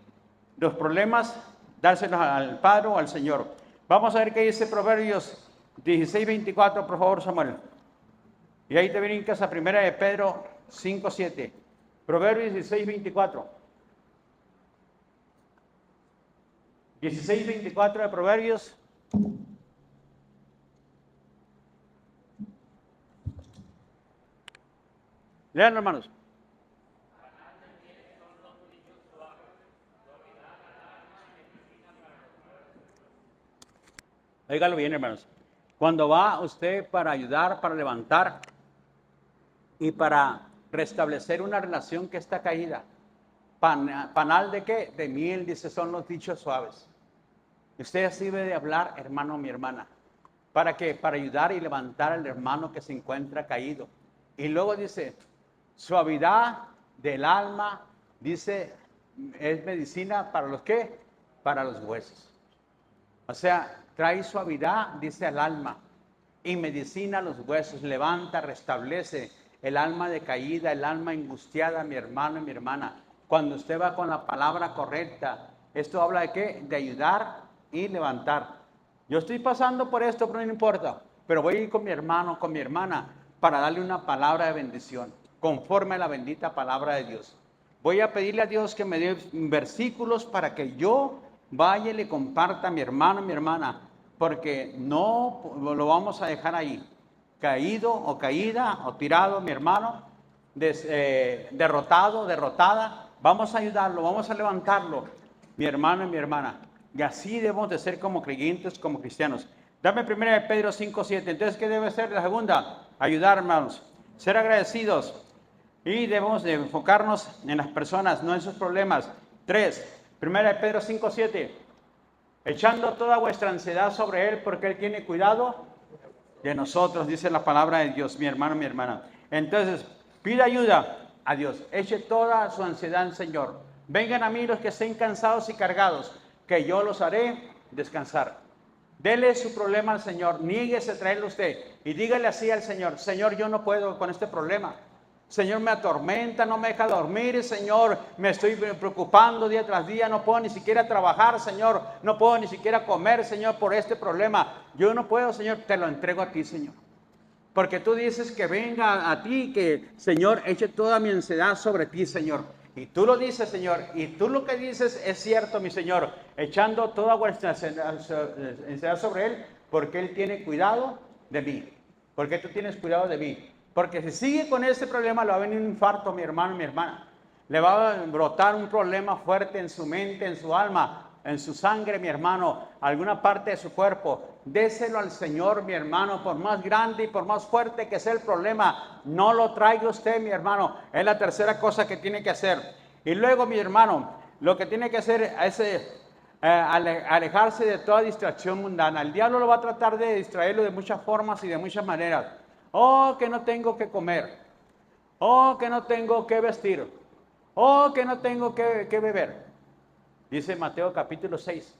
los problemas dárselos al Padre o al Señor. Vamos a ver qué dice Proverbios 16, 24, por favor, Samuel. Y ahí te brincas a 1 de Pedro 5, 7. Proverbios 16, 24. 16, 24 de Proverbios. Lean, hermanos. Óigalo bien, hermanos. Cuando va usted para ayudar, para levantar y para restablecer una relación que está caída, panal de qué? De miel, dice, son los dichos suaves. Usted así debe de hablar, hermano, mi hermana. ¿Para qué? Para ayudar y levantar al hermano que se encuentra caído. Y luego dice, suavidad del alma, dice, es medicina para los ¿qué? Para los huesos. O sea, trae suavidad, dice al alma, y medicina a los huesos, levanta, restablece el alma decaída, el alma angustiada, mi hermano y mi hermana. Cuando usted va con la palabra correcta, esto habla de qué? De ayudar y levantar. Yo estoy pasando por esto, pero no importa. Pero voy a ir con mi hermano, con mi hermana, para darle una palabra de bendición, conforme a la bendita palabra de Dios. Voy a pedirle a Dios que me dé versículos para que yo vaya y le comparta a mi hermano y mi hermana, porque no lo vamos a dejar ahí, caído o caída o tirado, mi hermano, derrotado, derrotada. Vamos a ayudarlo, vamos a levantarlo, mi hermano y mi hermana. Y así debemos de ser como creyentes, como cristianos. Dame 1 Pedro 5:7. Entonces, ¿qué debe ser la segunda? Ayudar, hermanos. Ser agradecidos. Y debemos de enfocarnos en las personas, no en sus problemas. 3. 1 Pedro 5:7. Echando toda vuestra ansiedad sobre Él, porque Él tiene cuidado de nosotros, dice la palabra de Dios, mi hermano, mi hermana. Entonces, pida ayuda a Dios. Eche toda su ansiedad al Señor. Vengan a mí los que estén cansados y cargados, que yo los haré descansar. Dele su problema al Señor, niéguese a traerlo usted y dígale así al Señor: Señor, yo no puedo con este problema. Señor, me atormenta, no me deja dormir, Señor, me estoy preocupando día tras día, no puedo ni siquiera trabajar, Señor, no puedo ni siquiera comer, Señor, por este problema. Yo no puedo, Señor, te lo entrego a ti, Señor. Porque tú dices que venga a ti, que, Señor, eche toda mi ansiedad sobre ti, Señor. Y tú lo dices, Señor, y tú lo que dices es cierto, mi Señor, echando toda vuestra ansiedad sobre Él, porque Él tiene cuidado de mí, porque tú tienes cuidado de mí. Porque si sigue con ese problema, le va a venir un infarto, mi hermano y mi hermana. Le va a brotar un problema fuerte en su mente, en su alma, en su sangre, mi hermano, alguna parte de su cuerpo. Déselo al Señor, mi hermano, por más grande y por más fuerte que sea el problema. No lo traiga usted, mi hermano. Es la tercera cosa que tiene que hacer. Y luego, mi hermano, lo que tiene que hacer es alejarse de toda distracción mundana. El diablo lo va a tratar de distraerlo de muchas formas y de muchas maneras. Oh, que no tengo que comer. Oh, que no tengo que vestir. Oh, que no tengo que beber. Dice Mateo capítulo 6,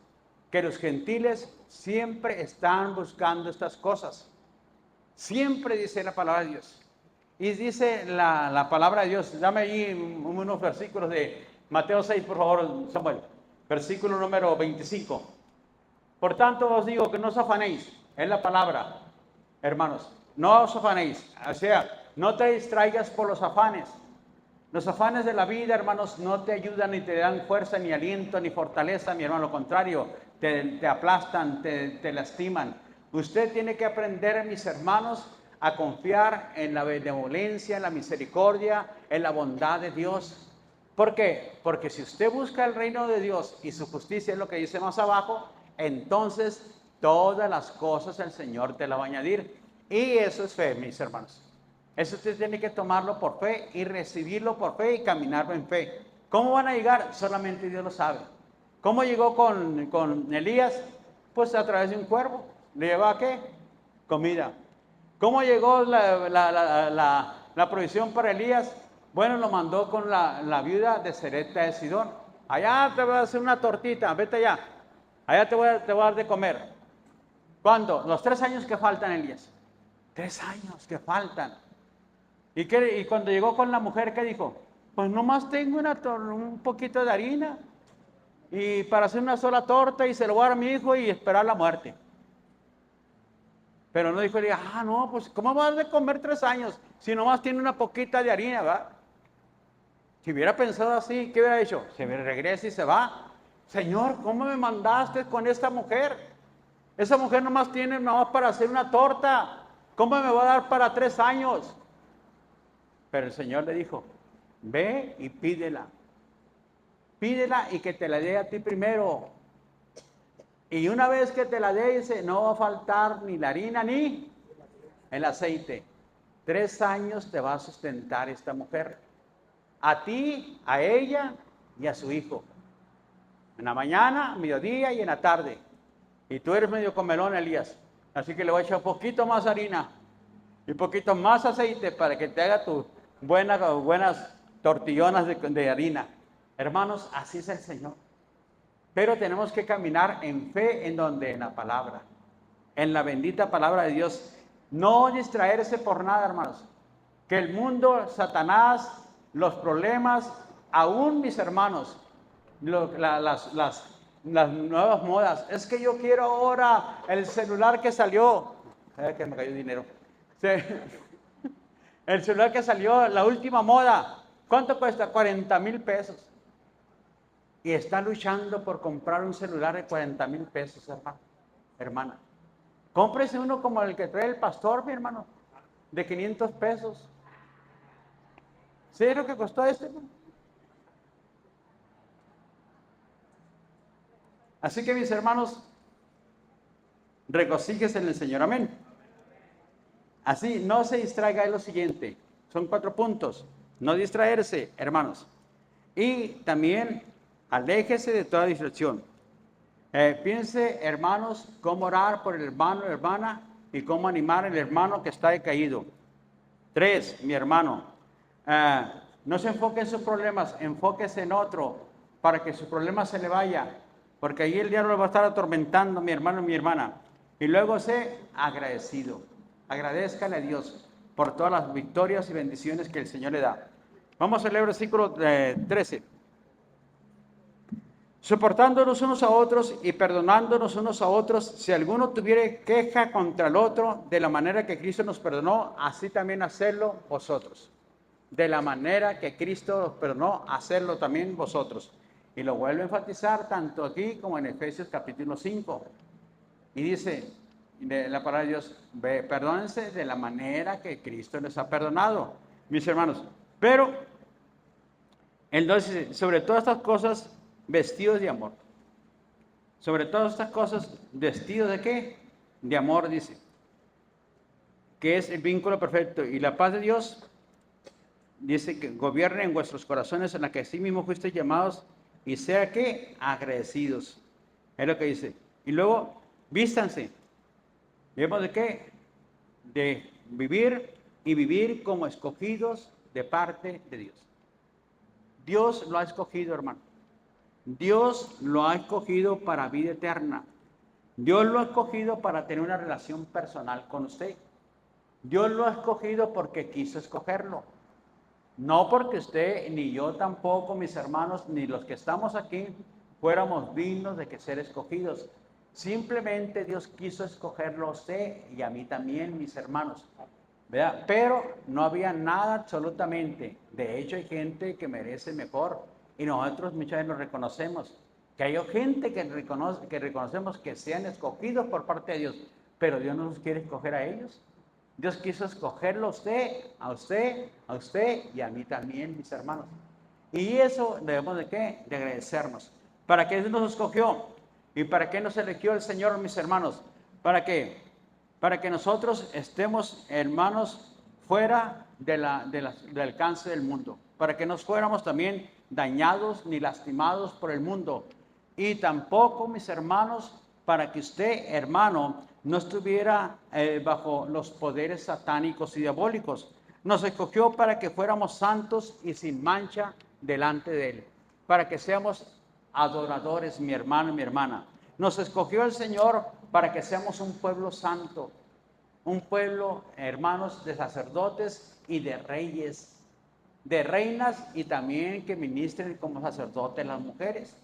que los gentiles siempre están buscando estas cosas. Siempre dice la palabra de Dios. Y dice la palabra de Dios. Dame ahí unos versículos de Mateo 6, por favor, Samuel. Versículo número 25. Por tanto os digo que no os afanéis. Es la palabra, hermanos. No os afanéis. O sea, no te distraigas por los afanes. Los afanes de la vida, hermanos, no te ayudan ni te dan fuerza, ni aliento, ni fortaleza, mi hermano. Lo contrario, te aplastan, te lastiman. Usted tiene que aprender, mis hermanos, a confiar en la benevolencia, en la misericordia, en la bondad de Dios. ¿Por qué? Porque si usted busca el reino de Dios y su justicia, es lo que dice más abajo, entonces todas las cosas el Señor te la va a añadir. Y eso es fe, mis hermanos. Eso usted tiene que tomarlo por fe y recibirlo por fe y caminarlo en fe. ¿Cómo van a llegar? Solamente Dios lo sabe. ¿Cómo llegó con Elías? Pues a través de un cuervo. ¿Le llevaba qué? Comida. ¿Cómo llegó la provisión para Elías? Bueno, lo mandó con la viuda de Serepta de Sidón. Allá te voy a hacer una tortita, vete allá. Allá te voy a dar de comer. ¿Cuándo? Los 3 años que faltan, Elías. 3 años que faltan. Y cuando llegó con la mujer, ¿qué dijo? Pues nomás tengo un poquito de harina y para hacer una sola torta y se lo voy a dar a mi hijo y esperar la muerte. Pero no dijo, no, pues ¿cómo va a dar de comer 3 años si nomás tiene una poquita de harina, va? Si hubiera pensado así, ¿qué hubiera hecho? Se regresa y se va. Señor, ¿cómo me mandaste con esta mujer? Esa mujer nomás tiene para hacer una torta. ¿Cómo me va a dar para 3 años? Pero el Señor le dijo, ve y pídela. Pídela y que te la dé a ti primero. Y una vez que te la dé, dice, no va a faltar ni la harina ni el aceite. 3 años te va a sustentar esta mujer. A ti, a ella y a su hijo. En la mañana, mediodía y en la tarde. Y tú eres medio comelón, Elías. Así que le voy a echar un poquito más harina y un poquito más aceite para que te haga tus buenas tortillonas de harina. Hermanos, así es el Señor. Pero tenemos que caminar en fe, ¿en donde? En la palabra, en la bendita palabra de Dios. No distraerse por nada, hermanos. Que el mundo, Satanás, los problemas, aún mis hermanos, las nuevas modas. Es que yo quiero ahora el celular que salió. Que me cayó dinero. Sí. El celular que salió, la última moda. ¿Cuánto cuesta? 40,000 pesos. Y está luchando por comprar un celular de 40,000 pesos, hermano, hermana. Cómprese uno como el que trae el pastor, mi hermano, de 500 pesos. ¿Sí es lo que costó este, hermano? Así que, mis hermanos, regocíjese en el Señor, amén. Así, no se distraiga en lo siguiente. Son 4 puntos. No distraerse, hermanos. Y también aléjese de toda distracción. Piense, hermanos, cómo orar por el hermano o hermana y cómo animar al hermano que está decaído. 3, mi hermano, no se enfoque en sus problemas, enfóquese en otro para que su problema se le vaya, porque ahí el diablo va a estar atormentando, mi hermano y mi hermana. Y luego sé agradecido. Agradézcale a Dios por todas las victorias y bendiciones que el Señor le da. Vamos a leer el versículo 13. Soportándonos unos a otros y perdonándonos unos a otros, si alguno tuviere queja contra el otro, de la manera que Cristo nos perdonó, así también hacedlo vosotros. De la manera que Cristo nos perdonó, hacerlo también vosotros. Y lo vuelvo a enfatizar tanto aquí como en Efesios capítulo 5. Y dice la palabra de Dios, perdónense de la manera que Cristo les ha perdonado, mis hermanos. Pero entonces, sobre todas estas cosas, vestidos de amor. Sobre todas estas cosas, vestidos de qué? De amor, dice. Que es el vínculo perfecto. Y la paz de Dios, dice que gobierne en vuestros corazones en la que así mismo fuisteis llamados y sea que agradecidos. Es lo que dice. Y luego, vístanse. ¿Vemos de qué? De vivir y vivir como escogidos de parte de Dios. Dios lo ha escogido, hermano. Dios lo ha escogido para vida eterna. Dios lo ha escogido para tener una relación personal con usted. Dios lo ha escogido porque quiso escogerlo. No porque usted, ni yo tampoco, mis hermanos, ni los que estamos aquí, fuéramos dignos de que ser escogidos. Simplemente Dios quiso escogerlo a usted y a mí también, mis hermanos. ¿Verdad? Pero no había nada absolutamente. De hecho, hay gente que merece mejor y nosotros muchas veces lo reconocemos. Que hay gente que reconocemos que sean escogidos por parte de Dios, pero Dios no los quiere escoger a ellos. Dios quiso escogerlo a usted, a usted, a usted y a mí también, mis hermanos. Y eso debemos de qué? De agradecernos. ¿Para qué nos escogió? ¿Y para qué nos eligió el Señor, mis hermanos? ¿Para qué? Para que nosotros estemos, hermanos, fuera del alcance del mundo. Para que no fuéramos también dañados ni lastimados por el mundo. Y tampoco, mis hermanos, para que usted, hermano, no estuviera bajo los poderes satánicos y diabólicos. Nos escogió para que fuéramos santos y sin mancha delante de Él. Para que seamos adoradores, mi hermano y mi hermana. Nos escogió el Señor para que seamos un pueblo santo. Un pueblo, hermanos, de sacerdotes y de reyes. De reinas y también que ministren como sacerdotes las mujeres.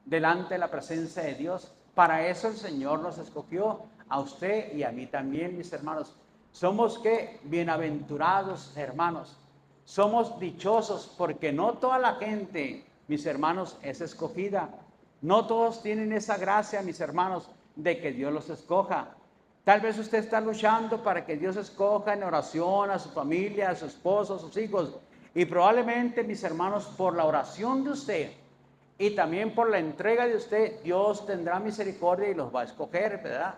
Delante de la presencia de Dios. Para eso el Señor nos escogió a usted y a mí también, mis hermanos. Somos ¿qué? Bienaventurados, hermanos. Somos dichosos porque no toda la gente, mis hermanos, es escogida. No todos tienen esa gracia, mis hermanos, de que Dios los escoja. Tal vez usted está luchando para que Dios escoja en oración a su familia, a su esposo, a sus hijos. Y probablemente, mis hermanos, por la oración de usted y también por la entrega de usted, Dios tendrá misericordia y los va a escoger, ¿verdad?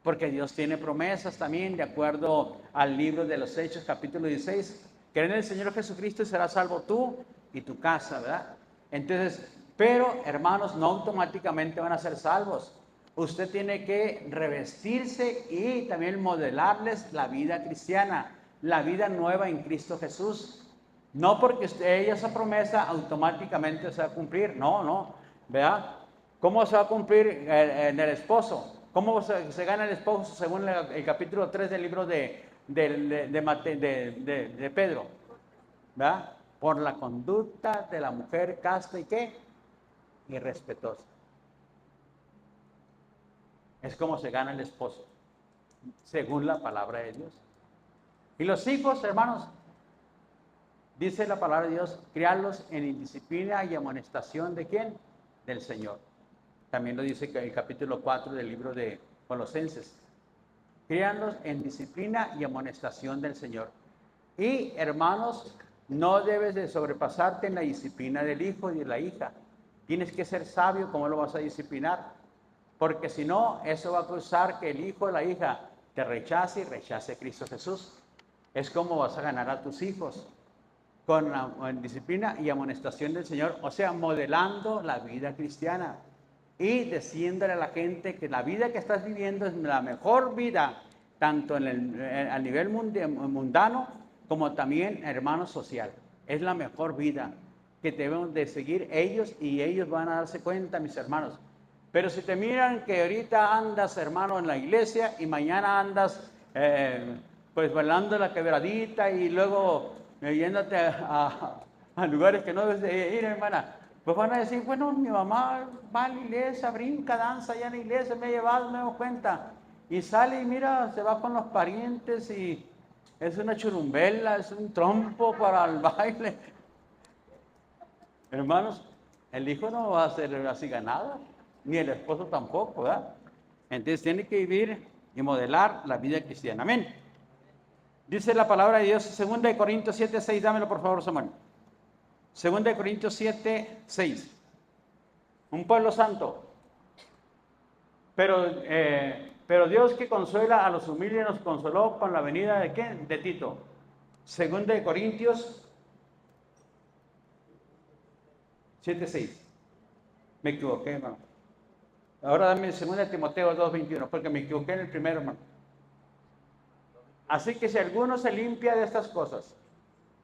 Porque Dios tiene promesas también, de acuerdo al libro de los Hechos, capítulo 16. Cree en el Señor Jesucristo y serás salvo tú y tu casa, ¿verdad? Entonces, pero hermanos, no automáticamente van a ser salvos. usted tiene que revestirse y también modelarles la vida cristiana, la vida nueva en Cristo Jesús. No porque esa promesa automáticamente se va a cumplir, no, ¿verdad? ¿Cómo se va a cumplir en el esposo? ¿Cómo se gana el esposo según el capítulo 3 del libro de Pedro? ¿Verdad? Por la conducta de la mujer casta y ¿qué? Y respetuosa. Es como se gana el esposo, según la palabra de Dios. Y los hijos, hermanos, dice la palabra de Dios, criarlos en indisciplina y amonestación ¿de quién? Del Señor. También lo dice el capítulo 4 del libro de Colosenses. Críanlos en disciplina y amonestación del Señor. Y hermanos, no debes de sobrepasarte en la disciplina del hijo y de la hija. Tienes que ser sabio cómo lo vas a disciplinar. Porque si no, eso va a causar que el hijo o la hija te rechace y rechace a Cristo Jesús. Es como vas a ganar a tus hijos. Con la disciplina y amonestación del Señor. O sea, modelando la vida cristiana. Y diciéndole a la gente que la vida que estás viviendo es la mejor vida, tanto a nivel mundano como también, hermano, social. Es la mejor vida que debemos de seguir ellos y ellos van a darse cuenta, mis hermanos. Pero si te miran que ahorita andas, hermano, en la iglesia y mañana andas pues bailando la quebradita y luego yéndote a lugares que no debes de ir, hermana, pues van a decir, bueno, mi mamá va a la iglesia, brinca, danza allá en la iglesia, me ha llevado, me doy cuenta. Y sale y mira, se va con los parientes y es una churumbela, es un trompo para el baile. Hermanos, el hijo no va a ser así ganado, ni el esposo tampoco, ¿verdad? Entonces tiene que vivir y modelar la vida cristiana. Amén. Dice la palabra de Dios, 2 Corintios 7, 6, dámelo por favor, Samuel. 2 Corintios 7, 6. Un pueblo santo. Pero Dios que consuela a los humildes nos consoló con la venida de ¿qué? De Tito. 2 Corintios 7, 6. Me equivoqué, hermano. Ahora dame 2 Timoteo 2, 21, porque me equivoqué en el primero, hermano. Así que si alguno se limpia de estas cosas,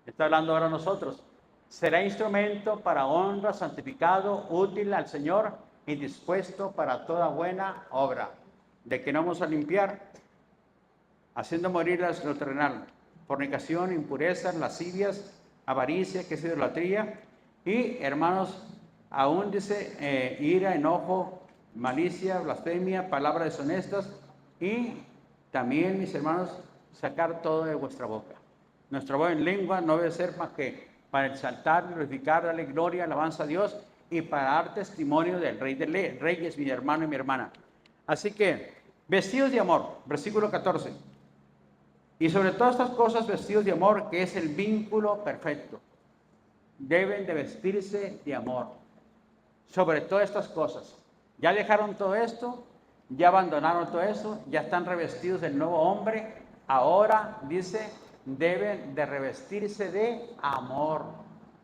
está hablando ahora nosotros, será instrumento para honra, santificado, útil al Señor y dispuesto para toda buena obra. ¿De qué no vamos a limpiar? Haciendo morir lo terrenal, fornicación, impurezas, lascivias, avaricia, que es idolatría, y hermanos, aún dice ira, enojo, malicia, blasfemia, palabras deshonestas, y también, mis hermanos, sacar todo de vuestra boca. Nuestra voz en lengua no debe ser más que para exaltar, glorificar, darle gloria, alabanza a Dios y para dar testimonio del Rey de Reyes, mi hermano y mi hermana. Así que, vestidos de amor, versículo 14. Y sobre todas estas cosas, vestidos de amor, que es el vínculo perfecto. Deben de vestirse de amor. Sobre todas estas cosas. Ya dejaron todo esto, ya abandonaron todo eso, ya están revestidos del nuevo hombre. Ahora, dice, deben de revestirse de amor,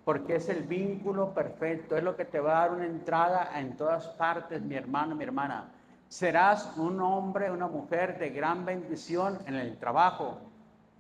porque es el vínculo perfecto, es lo que te va a dar una entrada en todas partes, mi hermano, mi hermana. Serás un hombre, una mujer de gran bendición en el trabajo,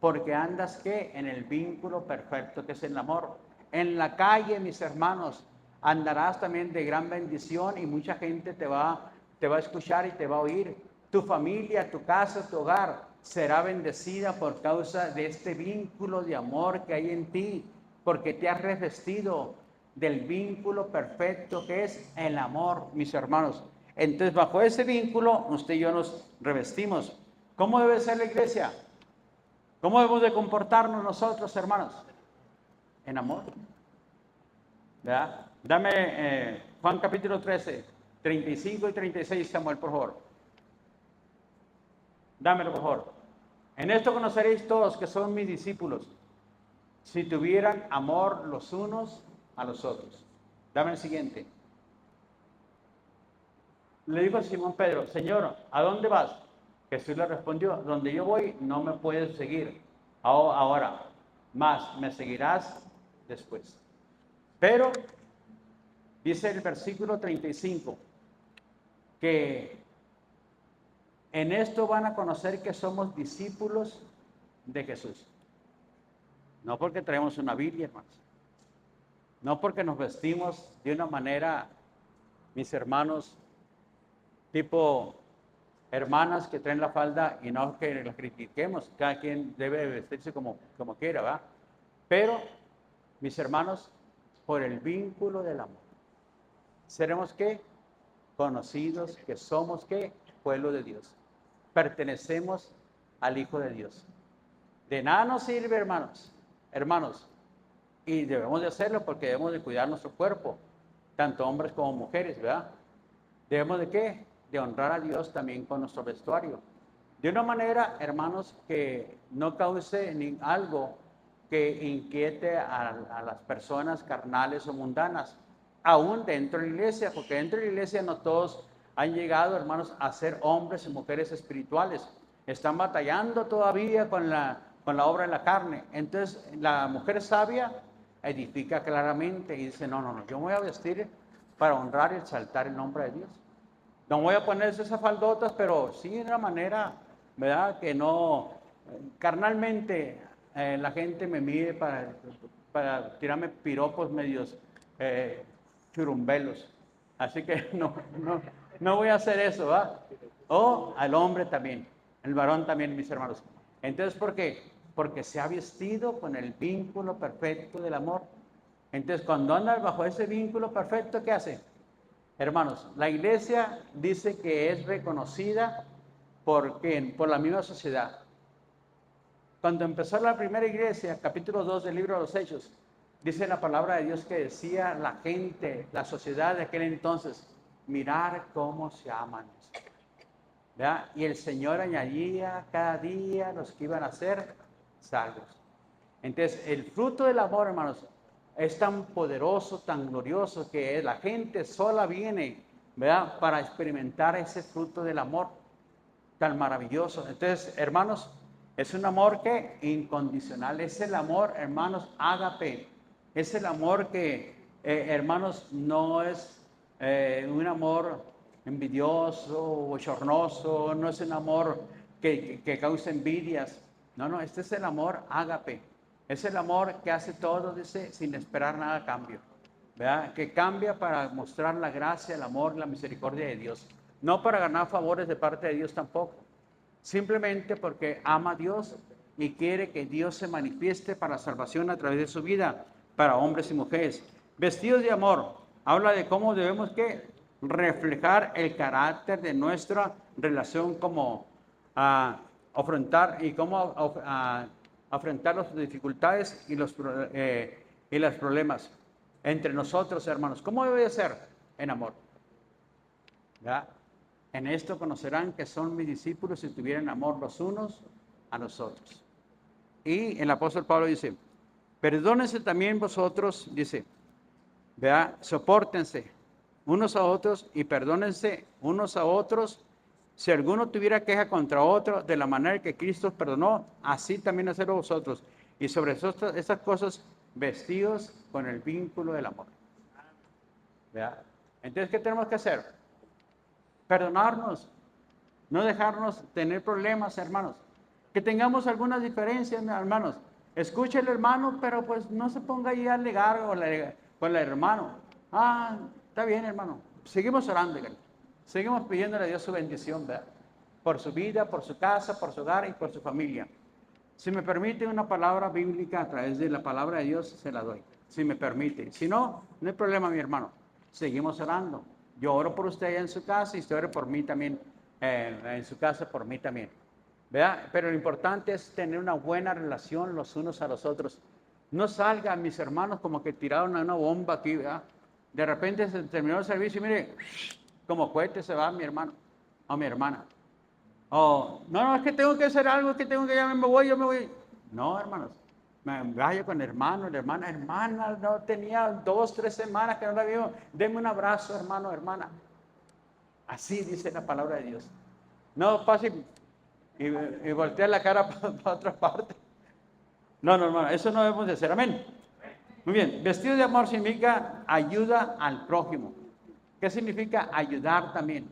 porque andas ¿qué? En el vínculo perfecto que es el amor. En la calle, mis hermanos, andarás también de gran bendición y mucha gente te va a escuchar y te va a oír. Tu familia, tu casa, tu hogar será bendecida por causa de este vínculo de amor que hay en ti, porque te has revestido del vínculo perfecto que es el amor, mis hermanos. Entonces, bajo ese vínculo, usted y yo nos revestimos. ¿Cómo debe ser la iglesia? ¿Cómo debemos de comportarnos nosotros, hermanos? En amor. ¿Verdad? Dame Juan capítulo 13, 35 y 36, Samuel, por favor. Dámelo, por favor. En esto conoceréis todos que son mis discípulos, si tuvieran amor los unos a los otros. Dame el siguiente. Le dijo a Simón Pedro, Señor, ¿a dónde vas? Jesús le respondió, donde yo voy no me puedes seguir ahora, más me seguirás después. Pero dice el versículo 35 que En esto van a conocer que somos discípulos de Jesús. No porque traemos una Biblia, hermanos. No porque nos vestimos de una manera, mis hermanos, tipo hermanas que traen la falda, y no que la critiquemos. Cada quien debe vestirse como quiera, ¿va? Pero, mis hermanos, por el vínculo del amor. Seremos, ¿qué? Conocidos que somos, ¿qué? Pueblo de Dios. Pertenecemos al Hijo de Dios. De nada nos sirve, hermanos, y debemos de hacerlo porque debemos de cuidar nuestro cuerpo, tanto hombres como mujeres, ¿verdad? Debemos de ¿qué? De honrar a Dios también con nuestro vestuario. De una manera, hermanos, que no cause ni algo que inquiete a las personas carnales o mundanas, aún dentro de la iglesia, porque dentro de la iglesia no todos han llegado, hermanos, a ser hombres y mujeres espirituales. Están batallando todavía con la obra de la carne. Entonces, la mujer sabia edifica claramente y dice, no, yo me voy a vestir para honrar y exaltar el nombre de Dios. No voy a ponerse esas faldotas, pero sí de una manera, ¿verdad? Que no, carnalmente, la gente me mide para tirarme piropos medios churumbelos. Así que no voy a hacer eso, ¿va? O al hombre también, el varón también, mis hermanos. Entonces, ¿por qué? Porque se ha vestido con el vínculo perfecto del amor. Entonces, cuando anda bajo ese vínculo perfecto, ¿qué hace? Hermanos, la iglesia dice que es reconocida ¿por quién? Por la misma sociedad. Cuando empezó la primera iglesia, capítulo 2 del libro de los Hechos, dice la palabra de Dios que decía la gente, la sociedad de aquel entonces, mirar cómo se aman. ¿Verdad? Y el Señor añadía cada día los que iban a ser salvos. Entonces, el fruto del amor, hermanos, es tan poderoso, tan glorioso, que la gente sola viene, ¿verdad?, para experimentar ese fruto del amor tan maravilloso. Entonces, hermanos, es un amor que incondicional, es el amor, hermanos, ágape, es el amor que, hermanos, no es un amor envidioso o bochornoso, no es un amor que causa envidias. No, este es el amor ágape. Es el amor que hace todo, dice, sin esperar nada a cambio, ¿verdad? Que cambia para mostrar la gracia, el amor, la misericordia de Dios. No para ganar favores de parte de Dios tampoco. Simplemente porque ama a Dios y quiere que Dios se manifieste para salvación a través de su vida, para hombres y mujeres. Vestidos de amor, habla de cómo debemos que reflejar el carácter de nuestra relación, como afrontar y cómo afrontar las dificultades y los problemas entre nosotros, hermanos. ¿Cómo debe ser? En amor. ¿Ya? En esto conocerán que son mis discípulos si tuvieran amor los unos a los otros. Y el apóstol Pablo dice, perdónense también vosotros, dice, ¿verdad? Sopórtense unos a otros y perdónense unos a otros. Si alguno tuviera queja contra otro, de la manera que Cristo perdonó, así también hacerlo vosotros. Y sobre estas cosas, vestidos con el vínculo del amor. ¿Verdad? Entonces, ¿qué tenemos que hacer? Perdonarnos, no dejarnos tener problemas, hermanos. Que tengamos algunas diferencias, hermanos. Escuche el hermano, pero pues no se ponga ahí a alegar con el hermano. Está bien, hermano. Seguimos orando, seguimos pidiéndole a Dios su bendición, ¿verdad? Por su vida, por su casa, por su hogar y por su familia. Si me permite una palabra bíblica a través de la palabra de Dios, se la doy. Si me permite. Si no, no hay problema, mi hermano. Seguimos orando. Yo oro por usted allá en su casa y usted ora por mí también, en su casa, por mí también. ¿Verdad? Pero lo importante es tener una buena relación los unos a los otros. No salgan mis hermanos como que tiraron una bomba aquí, ¿verdad? De repente se terminó el servicio y mire, como cohete se va mi hermano o mi hermana. No, es que tengo que hacer algo, es que tengo que ya me voy, yo me voy. No, hermanos, me vaya con el hermano, la hermana, no tenía 2, 3 semanas que no la vio. Denme un abrazo, hermano, hermana. Así dice la palabra de Dios. No pase y voltea la cara para otra parte. No, hermano, eso no debemos de hacer. Amén. Muy bien, vestido de amor significa ayuda al prójimo. ¿Qué significa ayudar también?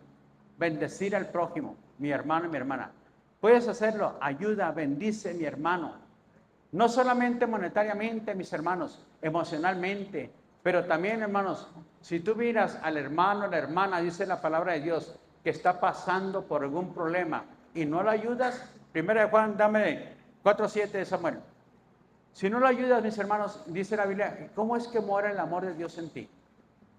Bendecir al prójimo. mi hermano y mi hermana. Puedes hacerlo, ayuda, bendice mi hermano. No solamente monetariamente, mis hermanos, emocionalmente, pero también, hermanos, si tú miras al hermano, la hermana, dice la palabra de Dios, que está pasando por algún problema y no lo ayudas, primera de Juan, dame 4:7 de Samuel. Si no lo ayudas, mis hermanos, dice la Biblia, ¿cómo es que muere el amor de Dios en ti?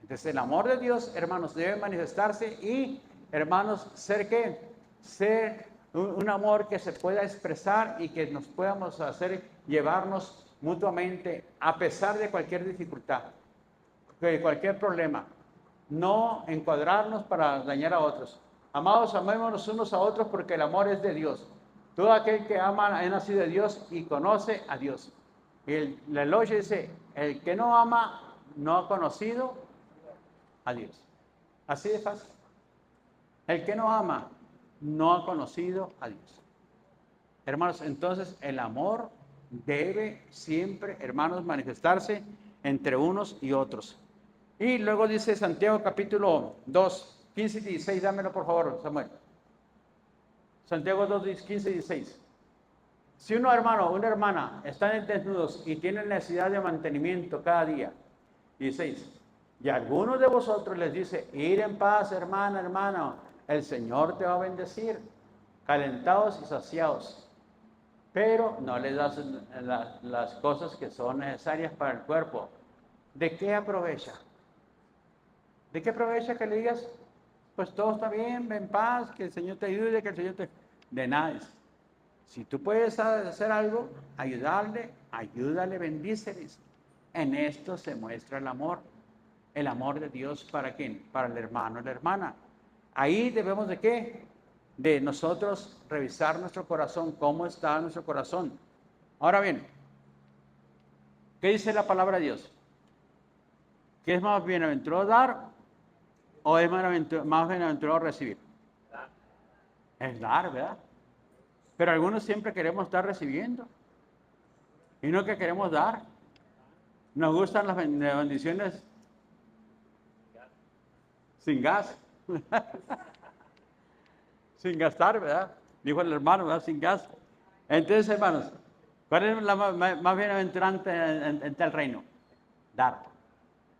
Entonces, el amor de Dios, hermanos, debe manifestarse y, hermanos, ¿ser qué? Ser un amor que se pueda expresar y que nos podamos hacer llevarnos mutuamente a pesar de cualquier dificultad, de cualquier problema. No encuadrarnos para dañar a otros. Amados, amémonos unos a otros porque el amor es de Dios. Todo aquel que ama ha nacido de Dios y conoce a Dios. La Elogia dice, el que no ama no ha conocido a Dios. Así de fácil. El que no ama no ha conocido a Dios. Hermanos, entonces el amor debe siempre, hermanos, manifestarse entre unos y otros. Y luego dice Santiago capítulo 2, 15 y 16, dámelo por favor, Samuel. Santiago 2, 15 y 16. Si un hermano o una hermana están desnudos y tienen necesidad de mantenimiento cada día, 16, y algunos de vosotros les dice, ir en paz, hermana, hermano, el Señor te va a bendecir, calentados y saciados, pero no les das las cosas que son necesarias para el cuerpo. ¿De qué aprovecha? ¿De qué aprovecha que le digas, pues todo está bien, ven en paz, que el Señor te ayude, que el Señor te... De nada. Si tú puedes hacer algo, ayudarle, ayúdale, bendíceles. En esto se muestra el amor de Dios para quién, para el hermano y la hermana. Ahí debemos de qué, de nosotros revisar nuestro corazón, cómo está nuestro corazón. Ahora bien, ¿qué dice la palabra de Dios? ¿Qué es más bienaventurado dar o es más bienaventurado recibir? Es dar, ¿verdad? Pero algunos siempre queremos estar recibiendo y no que queremos dar. Nos gustan las bendiciones sin gas, sin gastar, ¿verdad? Dijo el hermano, ¿verdad? Sin gas. Entonces, hermanos, ¿cuál es la más bienaventurante en el reino? Dar.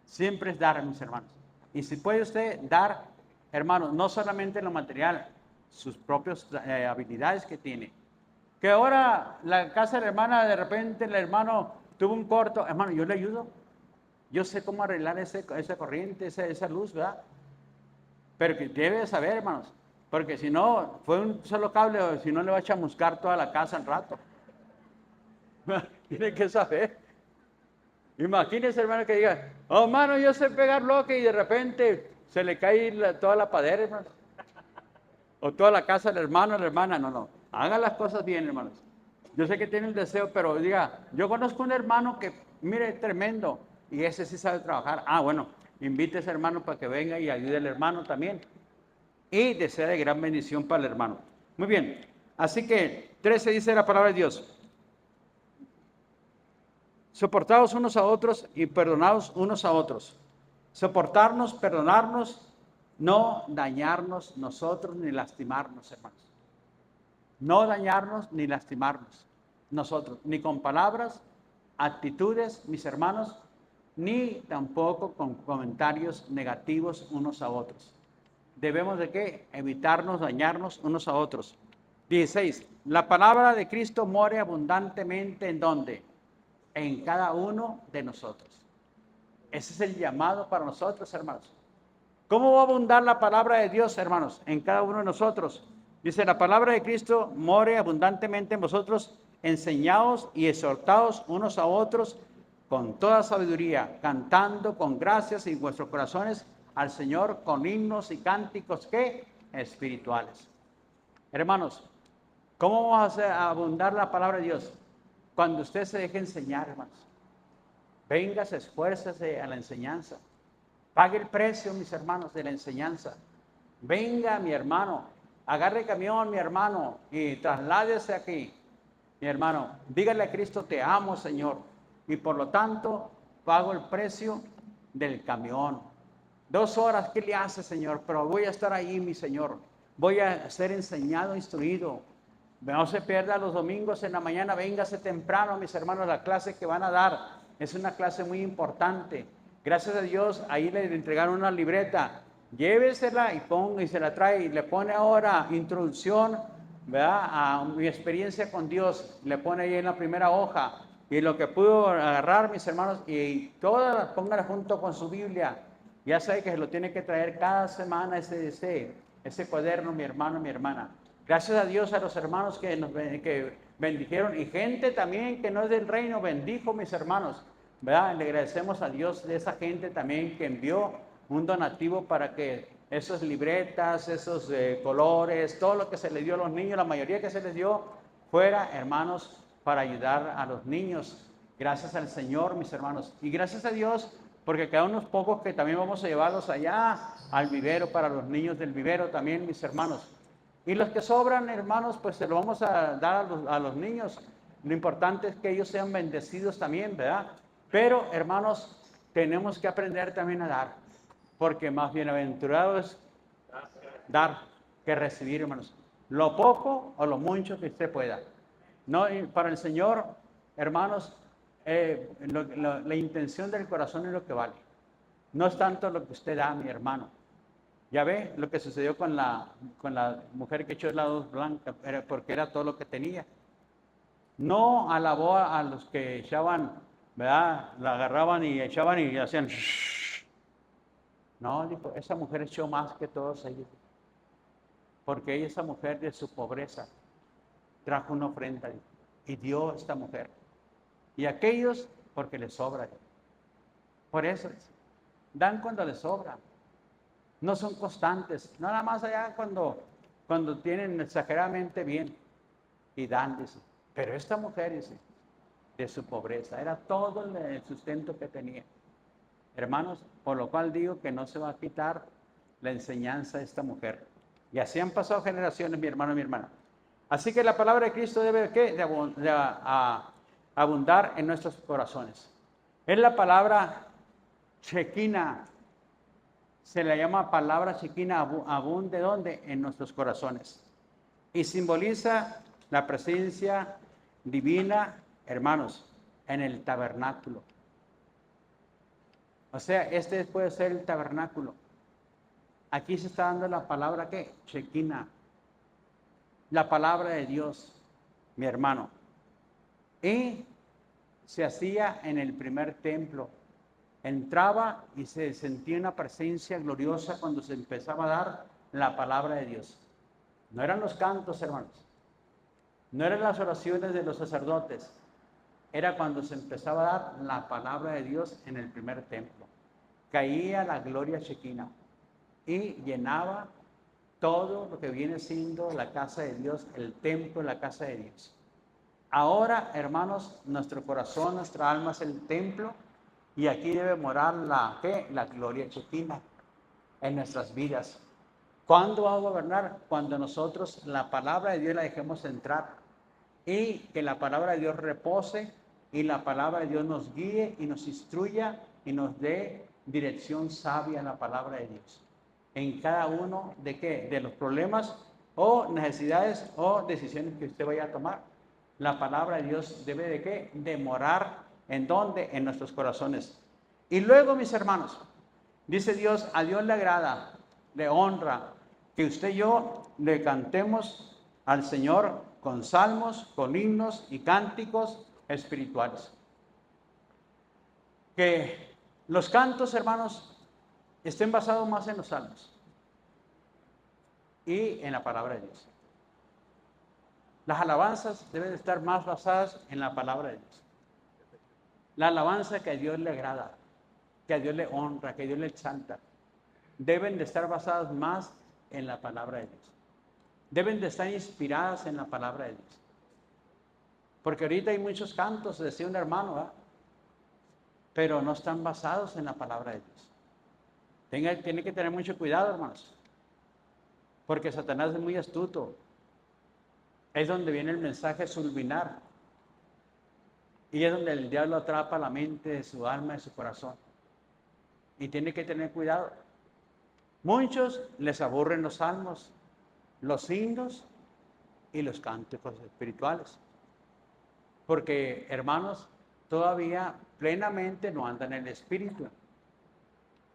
Siempre es dar, mis hermanos. Y si puede usted dar, hermanos, no solamente lo material, sus propias habilidades que tiene. Que ahora la casa de la hermana, de repente el hermano tuvo un corto, hermano, yo le ayudo. Yo sé cómo arreglar esa corriente, esa luz, ¿verdad? Pero que debe saber, hermanos, porque si no, fue un solo cable, o si no le va a chamuscar toda la casa al rato. Tiene que saber. Imagínese, hermano, que diga, oh, hermano, yo sé pegar bloque y de repente se le cae toda la padera, hermano. O toda la casa del hermano o la hermana. No. Haga las cosas bien, hermanos. Yo sé que tiene el deseo, pero diga, yo conozco un hermano que, mire, tremendo, y ese sí sabe trabajar. Ah, bueno, invite a ese hermano para que venga y ayude al hermano también. Y desea de gran bendición para el hermano. Muy bien. Así que 13 dice la palabra de Dios. Soportaos unos a otros y perdonaos unos a otros. Soportarnos, perdonarnos, no dañarnos nosotros ni lastimarnos, hermanos. No dañarnos ni lastimarnos nosotros, ni con palabras, actitudes, mis hermanos, ni tampoco con comentarios negativos unos a otros. Debemos de qué? Evitarnos dañarnos unos a otros. 16. La palabra de Cristo more abundantemente ¿en dónde? En cada uno de nosotros. Ese es el llamado para nosotros, hermanos. ¿Cómo va a abundar la palabra de Dios, hermanos, en cada uno de nosotros? Dice, la palabra de Cristo more abundantemente en vosotros, enseñaos y exhortaos unos a otros con toda sabiduría, cantando con gracias en vuestros corazones al Señor con himnos y cánticos ¿qué? Espirituales. Hermanos, ¿cómo vamos a abundar la palabra de Dios? Cuando usted se deje enseñar, hermanos. Venga, esfuércese a la enseñanza. Pague el precio, mis hermanos, de la enseñanza. Venga, mi hermano, agarre camión, mi hermano, y trasládese aquí. Mi hermano, dígale a Cristo, te amo, Señor. Y por lo tanto, pago el precio del camión. 2 horas, ¿qué le hace, Señor? Pero voy a estar ahí, mi Señor. voy a ser enseñado, instruido. No se pierda los domingos en la mañana, véngase temprano, mis hermanos, la clase que van a dar. Es una clase muy importante. Gracias a Dios, ahí le entregaron una libreta. Llévesela y ponga y se la trae y le pone ahora introducción, ¿verdad?, a mi experiencia con Dios. Le pone ahí en la primera hoja. Y lo que pudo agarrar, mis hermanos, y todas póngala junto con su Biblia. Ya sabe que se lo tiene que traer cada semana ese cuaderno, mi hermano, mi hermana. Gracias a Dios, a los hermanos que bendijeron, y gente también que no es del reino, bendijo, mis hermanos, ¿verdad? Le agradecemos a Dios de esa gente también que envió un donativo para que esas libretas, esos colores, todo lo que se le dio a los niños, la mayoría que se les dio, fuera, hermanos, para ayudar a los niños. Gracias al Señor, mis hermanos. Y gracias a Dios, porque quedan unos pocos que también vamos a llevarlos allá al vivero, para los niños del vivero también, mis hermanos. Y los que sobran, hermanos, pues se lo vamos a dar a los niños. Lo importante es que ellos sean bendecidos también, ¿verdad? Pero, hermanos, tenemos que aprender también a dar, porque más bienaventurado es dar que recibir, hermanos. Lo poco o lo mucho que usted pueda. No, para el Señor, hermanos, la intención del corazón es lo que vale. No es tanto lo que usted da, mi hermano. Ya ve lo que sucedió con la mujer que echó la luz blanca, porque era todo lo que tenía. No alabó a los que echaban, ¿verdad? La agarraban y echaban y hacían. No, dijo, esa mujer echó más que todos ellos. Porque ella, esa mujer de su pobreza, trajo una ofrenda y dio a esta mujer. Y aquellos, porque les sobra. Por eso, dan cuando les sobra. No son constantes, nada más allá cuando tienen exageradamente bien y dan, dice. Pero esta mujer, dice, de su pobreza, era todo el sustento que tenía. Hermanos, por lo cual digo que no se va a quitar la enseñanza de esta mujer. Y así han pasado generaciones, mi hermano y mi hermana. Así que la palabra de Cristo debe de abundar en nuestros corazones. Es la palabra Shekinah. Se le llama palabra Shekinah, abunde ¿dónde? En nuestros corazones. Y simboliza la presencia divina, hermanos, en el tabernáculo. O sea, este puede ser el tabernáculo. Aquí se está dando la palabra, ¿qué? Shekinah. La palabra de Dios, mi hermano. Y se hacía en el primer templo. Entraba y se sentía una presencia gloriosa cuando se empezaba a dar la palabra de Dios. No eran los cantos, hermanos. No eran las oraciones de los sacerdotes. Era cuando se empezaba a dar la palabra de Dios en el primer templo. Caía la gloria Shekinah y llenaba todo lo que viene siendo la casa de Dios, el templo, la casa de Dios. Ahora, hermanos, nuestro corazón, nuestra alma es el templo. Y aquí debe morar la gloria Shekinah en nuestras vidas. ¿Cuándo va a gobernar? Cuando nosotros la palabra de Dios la dejemos entrar y que la palabra de Dios repose y la palabra de Dios nos guíe y nos instruya y nos dé dirección sabia en la palabra de Dios. En cada uno de qué, de los problemas o necesidades o decisiones que usted vaya a tomar. La palabra de Dios debe de qué, de morar. ¿En dónde? En nuestros corazones. Y luego, mis hermanos, dice Dios, a Dios le agrada, le honra, que usted y yo le cantemos al Señor con salmos, con himnos y cánticos espirituales. Que los cantos, hermanos, estén basados más en los salmos y en la palabra de Dios. Las alabanzas deben estar más basadas en la palabra de Dios. La alabanza que a Dios le agrada, que a Dios le honra, que a Dios le exalta, deben de estar basadas más en la palabra de Dios. Deben de estar inspiradas en la palabra de Dios. Porque ahorita hay muchos cantos, decía un hermano, ¿verdad?, pero no están basados en la palabra de Dios. Tiene que tener mucho cuidado, hermanos, porque Satanás es muy astuto. Es donde viene el mensaje subliminal. Y es donde el diablo atrapa la mente de su alma y su corazón. Y tiene que tener cuidado. Muchos les aburren los salmos. los himnos y los cánticos espirituales. Porque, hermanos, todavía plenamente no andan en el espíritu.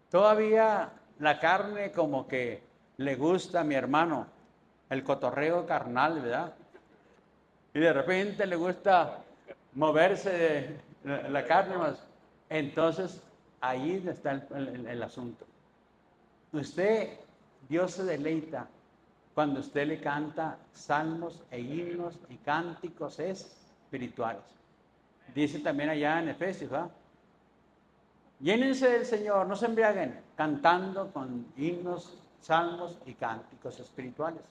Todavía la carne como que le gusta a mi hermano el cotorreo carnal, ¿verdad? Y de repente le gusta moverse de la carne más. Entonces, ahí está el asunto. Usted, Dios se deleita cuando usted le canta salmos e himnos y cánticos espirituales. Dice también allá en Efesios, ¿verdad? Llénense del Señor, no se embriaguen, cantando con himnos, salmos y cánticos espirituales.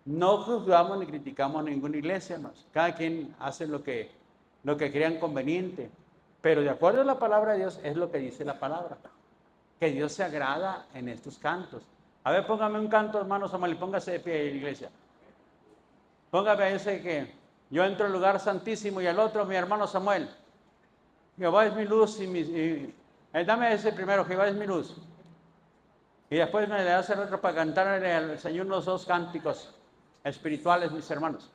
No juzgamos ni criticamos a ninguna iglesia, hermanos. Cada quien hace lo que crean conveniente. Pero de acuerdo a la palabra de Dios, es lo que dice la palabra. Que Dios se agrada en estos cantos. A ver, póngame un canto, hermano Samuel, y póngase de pie en la iglesia. Póngame ese que yo entro al lugar santísimo y al otro mi hermano Samuel. Jehová es mi luz dame ese primero, Jehová es mi luz. Y después me le hace otro para cantarle al Señor unos dos cánticos espirituales, mis hermanos.